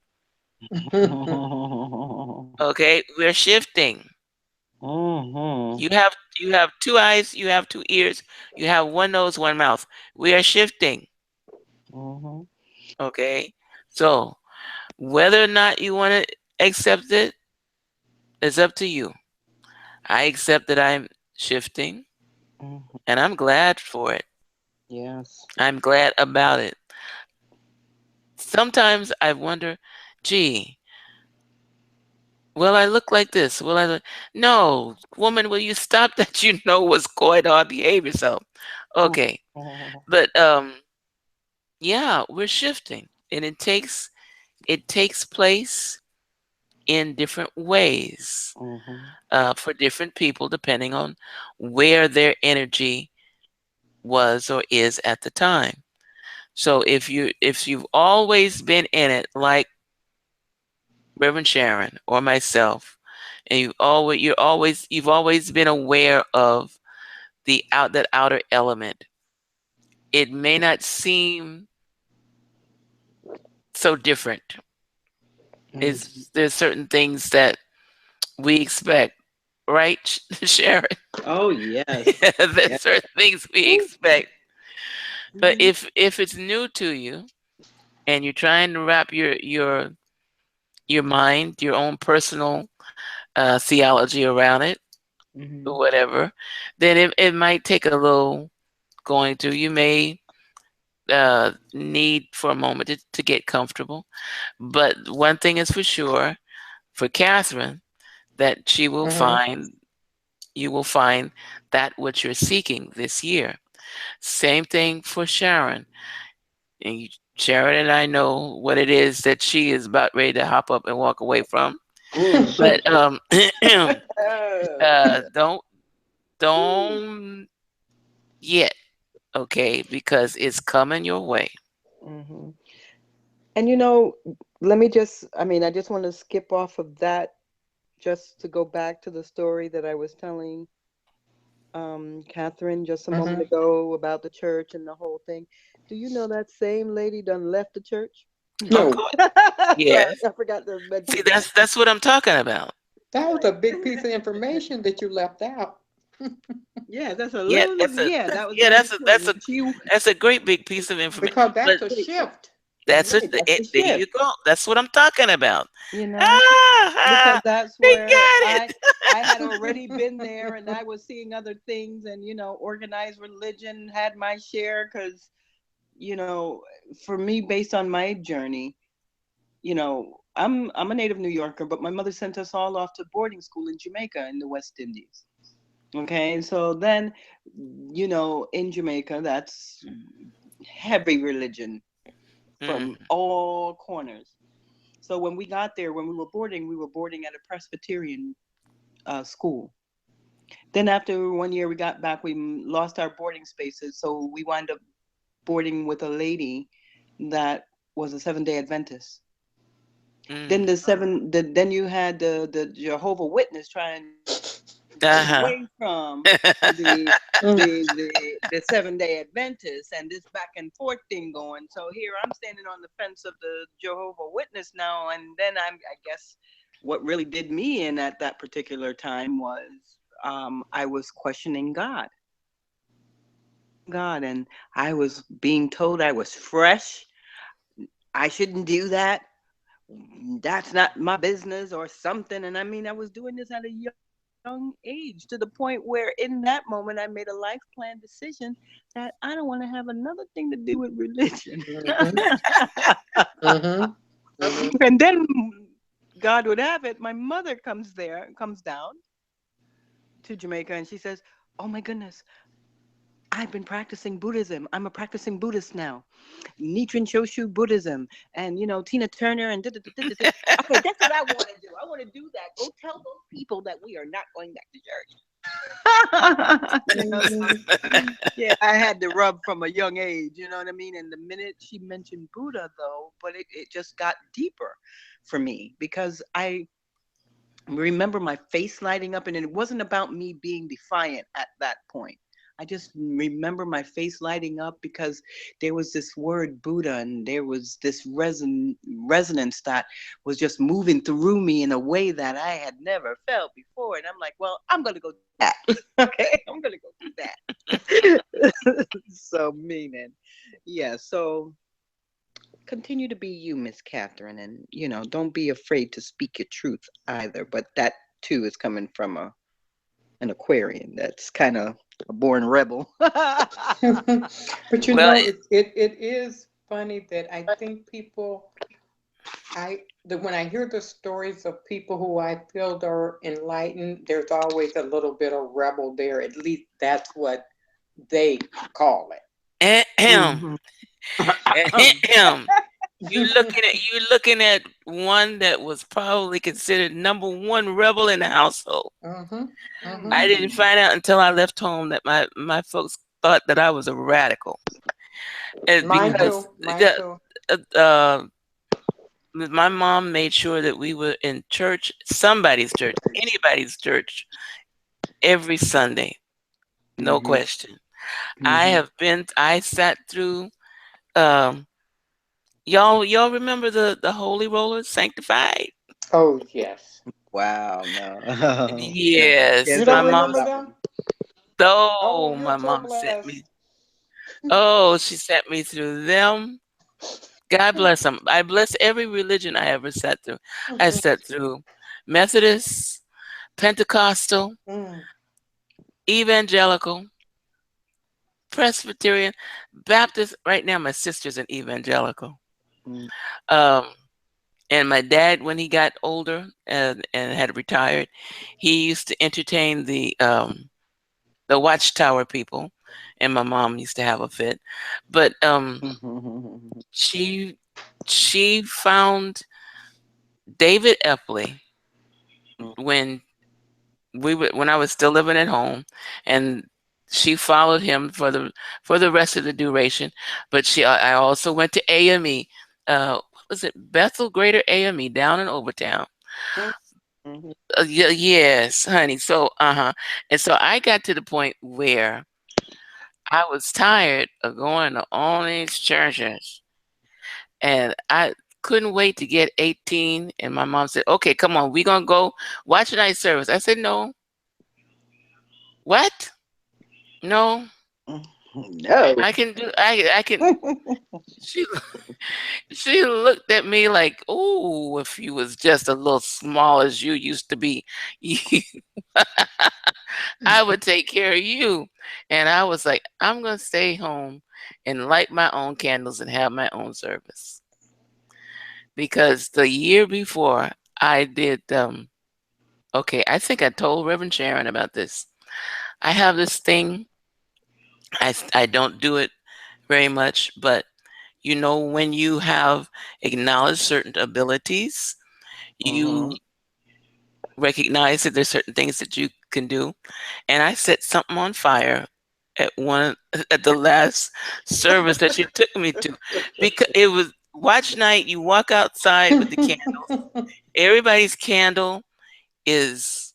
Okay, we're shifting. Mhm. You have two eyes, you have two ears, you have one nose, one mouth. We are shifting. Mhm. Okay, so whether or not you want to accept it is up to you. I accept that I'm shifting, Mhm. and I'm glad for it. Yes. I'm glad about it. Sometimes I wonder, gee, will I look like this? Will I look? No, woman, will you stop that? You know what's going on. Behave yourself. Okay. Mhm. But yeah, we're shifting. And it takes place in different ways Mhm. for different people depending on where their energy was or is at the time. So if you've always been in it like Reverend Sharon or myself, and you've always been aware of that outer element. It may not seem so different. Mhm. Is there's certain things that we expect, right, Sharon? Oh, yes. There's Yeah. certain things we Ooh. expect. But Mhm. if it's new to you and you're trying to wrap your mind, your own personal theology around it, or Mhm. whatever, then it might take a little going to. You may need for a moment to get comfortable. But one thing is for sure for Catherine that Hmm. you will find that what you're seeking this year. Same thing for Sharon. And Sharon and I know what it is that she is about ready to hop up and walk away from. Ooh. But Oh. don't Ooh. don't yet. okay, because it's coming your way. Hmm. And let me I just want to skip off of that just to go back to the story that I was telling Catherine just a moment Mm-hmm. ago about the church and the whole thing. Do you know that same lady done left the church? Of No, course, Sorry, yes. I forgot to See, mention that. that's what I'm talking about. that was Right. a big piece of information that you left out. Yeah, that's a Yeah, little, yeah, that was yeah, very that's important. a that's a great big piece of information. Because But that's a Wait, shift. that's right, that's the there you shift, go. That's what I'm talking about. you know, Ah, because ah, that's we where got I had already been there and I was seeing other things and organized religion had my share cuz you know, for me based on my journey, I'm a native New Yorker, but my mother sent us all off to boarding school in Jamaica in the West Indies. Okay, so then, in Jamaica, that's heavy religion it. from all corners. So when we got there, when we were boarding at a Presbyterian school. Then after 1 year we got back, we lost our boarding spaces, so we wound up boarding with a lady that was a Seventh-day Adventist. Then Mm, then you had the Jehovah Witness trying to get us uh-huh. away from the the 7 day Adventist and this back and forth thing going. So here I'm standing on the fence of the Jehovah Witness now, and then I guess what really did me in at that particular time was I was questioning God. God, and I was being told I was fresh. I shouldn't do that. That's not my business or something. And I mean, I was doing this at a young age to the point where in that moment I made a life plan decision that I don't want to have another thing to do with religion. Mm-hmm. Mm-hmm. Mm-hmm. And then God would have it, my mother comes down to Jamaica and she says, "Oh my goodness, I've been practicing Buddhism. I'm a practicing Buddhist now. Nichiren Shoshu Buddhism, and Tina Turner and okay, that's what I want to do. I want to do that. Go tell those people that we are not going back to church. So Mm-hmm. yeah, I had the rub from a young age. You know what I mean? And the minute she mentioned Buddha, though, but it just got deeper for me because I remember my face lighting up, and it wasn't about me being defiant at that point. I just remember my face lighting up because there was this word Buddha, and there was this resonance that was just moving through me in a way that I had never felt before. And I'm like, well, I'm gonna go do that. Okay, I'm gonna go do that. So meaning, yeah. So continue to be you, Miss Catherine, and don't be afraid to speak your truth either. But that too is coming from an Aquarian that's kind of a born rebel. But Well, it is funny that I think people when I hear the stories of people who I feel are enlightened, there's always a little bit of rebel there. At least that's what they call ahem, Mhm. ahem. it. You looking at one that was probably considered number one rebel in the household. Mm-hmm. Mm-hmm. I didn't Mhm. find out until I left home that my folks thought that I was a radical, and Mine Mhm. because too. Mine too. my mom made sure that we were in church, somebody's church, anybody's church, every Sunday, no Mhm. question. Mhm. I sat through. Um, y'all remember the Holy Rollers, Sanctified? Oh yes. Wow, no. Yes, You Can't say my don't I know mom. remember that them? one. Oh, Oh, you're my so mom sent me. blessed. Oh, she sent me through them. God bless them. I bless every religion I ever sat through. I sat through Methodist, Pentecostal, Mm. Evangelical, Presbyterian, Baptist. Right now, my sister's an evangelical. Mm. Um, and my dad, when he got older and had retired, he used to entertain the Watchtower people, and my mom used to have a fit. But she she found David Epley when when I was still living at home, and She followed him for the rest of the duration, but I also went to AME. What was it? Bethel Greater AME down in Overtown. Mhm. Yes, honey. So, and so I got to the point where I was tired of going to all these churches, and I couldn't wait to get 18. And my mom said, "Okay, come on, we gonna go watch a night service." I said, "No, what? No, No. I can do. I can." She she looked at me like, "Oh, if you was just a little small as you used to be, I would take care of you." And I was like, "I'm gonna stay home and light my own candles and have my own service." Because the year before I did, okay, I think I told Reverend Sharon about this. I have this thing. I don't do it very much, but when you have acknowledged certain abilities, Mhm. you recognize that there's certain things that you can do. And I set something on fire at the last service that she took me to, because it was watch night. You walk outside with the candles. Everybody's candle is,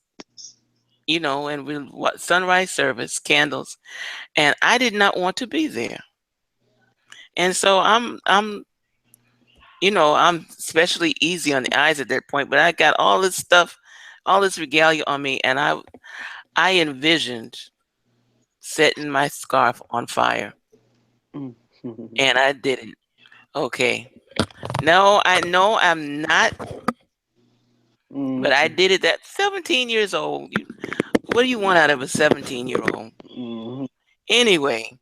and we what sunrise service candles, and I did not want to be there. And so I'm especially easy on the eyes at that point, but I got all this stuff, all this regalia on me, and I envisioned setting my scarf on fire, Mhm. and I didn't. Okay. No, I know I'm not, but I Mhm. did it at 17 years old. What do you want out of a 17-year-old? Mhm. Anyway,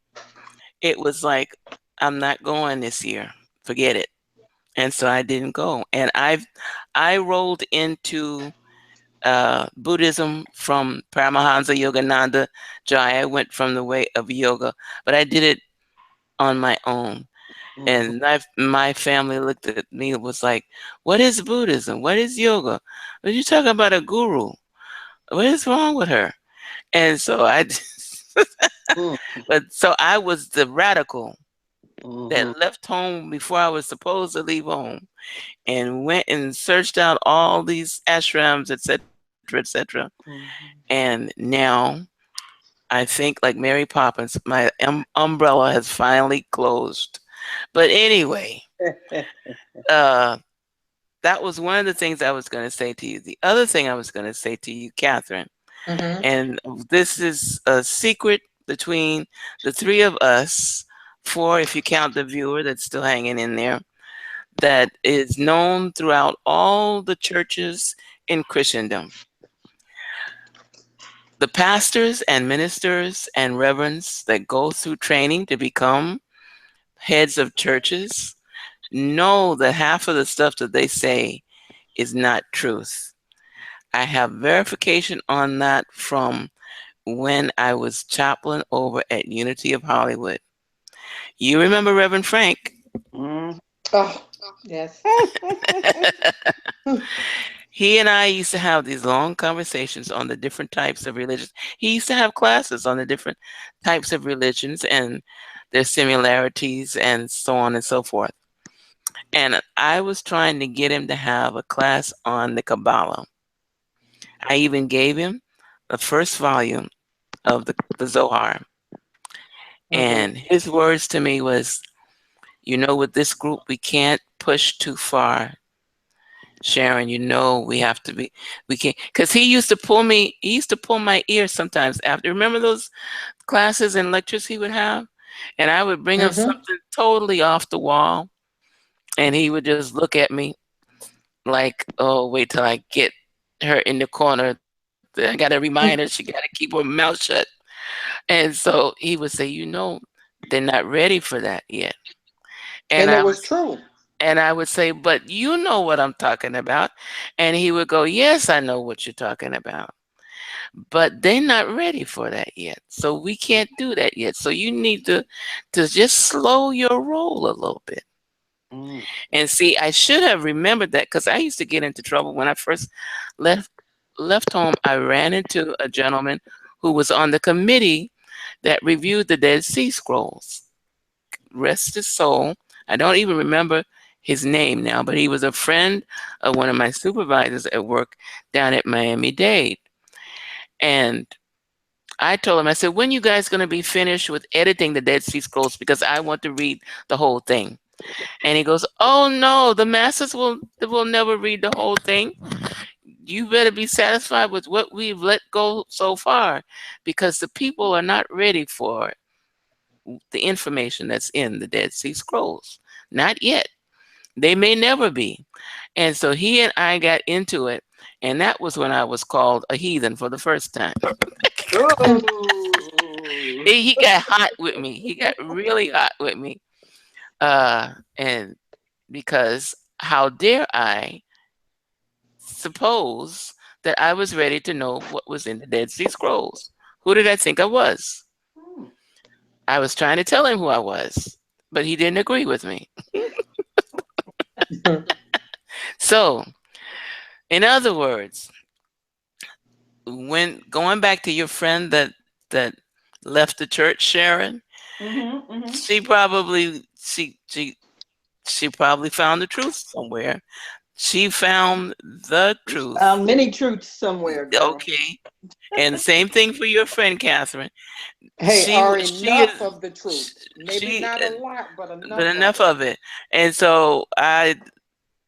it was like, I'm not going this year. Forget it. And so I didn't go. And I rolled into Buddhism from Paramahansa Yogananda Jaya. I went from the way of yoga, but I did it on my own. Mhm. And my family looked at me and was like, "What is Buddhism? What is yoga? Are you talking about a guru? What is wrong with her?" And so but so I was the radical Mhm. that left home before I was supposed to leave home, and went and searched out all these ashrams, etc., etc. Mhm. And now I think, like Mary Poppins, my umbrella has finally closed. But anyway, uh, that was one of the things I was going to say to you. The other thing I was going to say to you, Catherine, Mhm. and this is a secret between the three of us, four if you count the viewer that's still hanging in there, that is known throughout all the churches in Christendom. The pastors and ministers and reverends that go through training to become heads of churches know that half of the stuff that they say is not truth. I have verification on that from when I was chaplain over at Unity of Hollywood. You remember Reverend Frank? Mhm. Oh, yes. He and I used to have these long conversations on the different types of religions. He used to have classes on the different types of religions and their similarities and so on and so forth. And I was trying to get him to have a class on the Kabbalah. I even gave him the first volume of the Zohar. Mhm. And his words to me was, with this group, we can't push too far. Sharon, we have to be, we can't, because he used to pull my ear sometimes after. Remember those classes and lectures he would have? And I would bring him Mhm. something totally off the wall, and he would just look at me like, oh, wait till I get her in the corner. I got to remind her she got to keep her mouth shut. And so he would say, they're not ready for that yet. And And I it was was true. and I would say, but you know what I'm talking about. And he would go, yes, I know what you're talking about. But they're not ready for that yet. So we can't do that yet. So you need to just slow your roll a little bit. Mhm. And see, I should have remembered that, because I used to get into trouble when I first left left home. I ran into a gentleman who was on the committee that reviewed the Dead Sea Scrolls. Rest his soul. I don't even remember his name now, but he was a friend of one of my supervisors at work down at Miami-Dade. And I told him, I said, when you guys going to be finished with editing the Dead Sea Scrolls? Because I want to read the whole thing. And he goes, oh no, the masses will never read the whole thing. You better be satisfied with what we've let go so far, because the people are not ready for the information that's in the Dead Sea Scrolls. Not yet. They may never be. And so he and I got into it, and that was when I was called a heathen for the first time. Oh. He got hot with me. He got really hot with me. And because how dare I suppose that I was ready to know what was in the Dead Sea Scrolls? Who did I think I was? I was trying to tell him who I was, but he didn't agree with me. So, in other words, when going back to your friend that left the church, Sharon, she probably she probably found the truth somewhere. She found the truth. Many truths somewhere, girl. Okay. And same thing for your friend Catherine. Hey, or She enough is of the truth. Maybe she not a lot, but but enough of enough it. of it. And so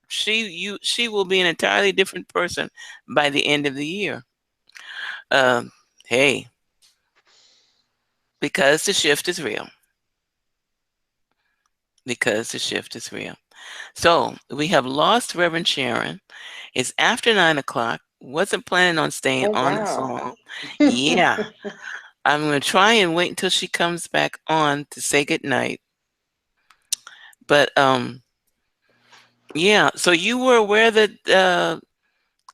she will be an entirely different person by the end of the year. Um, hey, because the shift is real. Because the shift is real. So we have lost Reverend Sharon. It's after 9 o'clock. Wasn't planning on staying Oh, on this wow. long. Yeah. I'm going to try and wait until she comes back on to say goodnight. But yeah. So you were aware that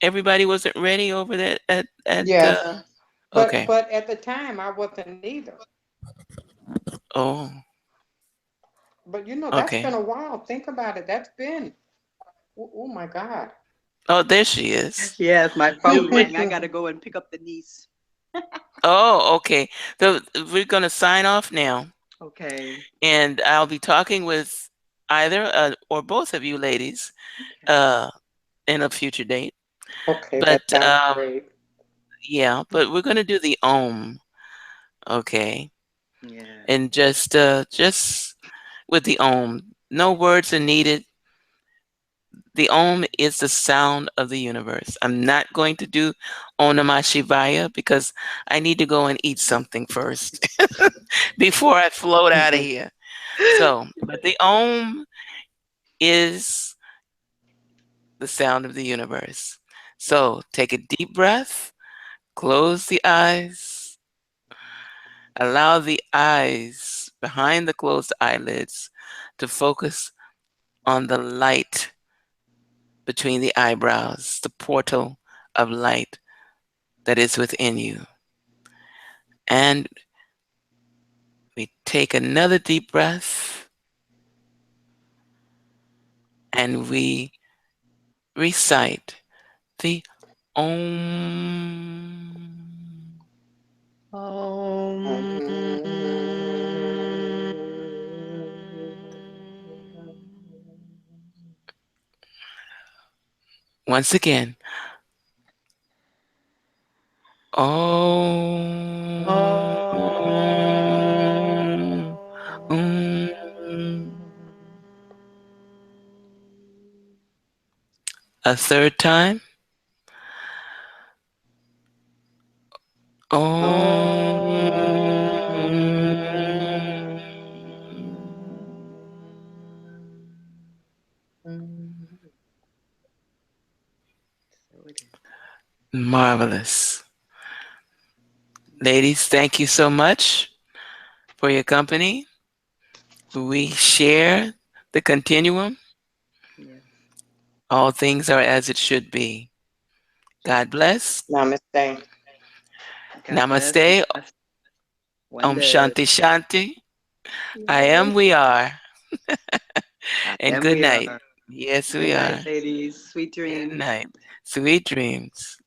everybody wasn't ready over there at Yes. But okay. but at the time I wasn't either. Oh, But that's okay. been a while. Think about it. That's been oh my God. Oh, there she is. Yes, my Shoot, phone rang. I Nikki. gotta go and pick up the niece. Oh, okay. So we're going to sign off now, Okay. and I'll be talking with either or both of you ladies Okay. uh, in a future date. Okay, But that sounds great. yeah, but we're going to do the Om, okay, Yeah. and just with the Om, no words are needed. The Om is the sound of the universe. I'm not going to do Om Namah Shivaya because I need to go and eat something first before I float out of here. So, but the Om is the sound of the universe. So take a deep breath, close the eyes, allow the eyes behind the closed eyelids to focus on the light between the eyebrows, the portal of light that is within you. And we take another deep breath and we recite the Om. Um, Once again, Om. Om. A third time. Om. so it is. Marvelous. Ladies, thank you so much for your company. We share the continuum. Yes. All things are as it should be. God bless. Namaste. God bless. Namaste. Om Wonders. Shanti Shanti. I am, Yes. we are. I And am good we night. are. Yes, Good we night, are. ladies. Sweet Good dreams. night. Sweet dreams.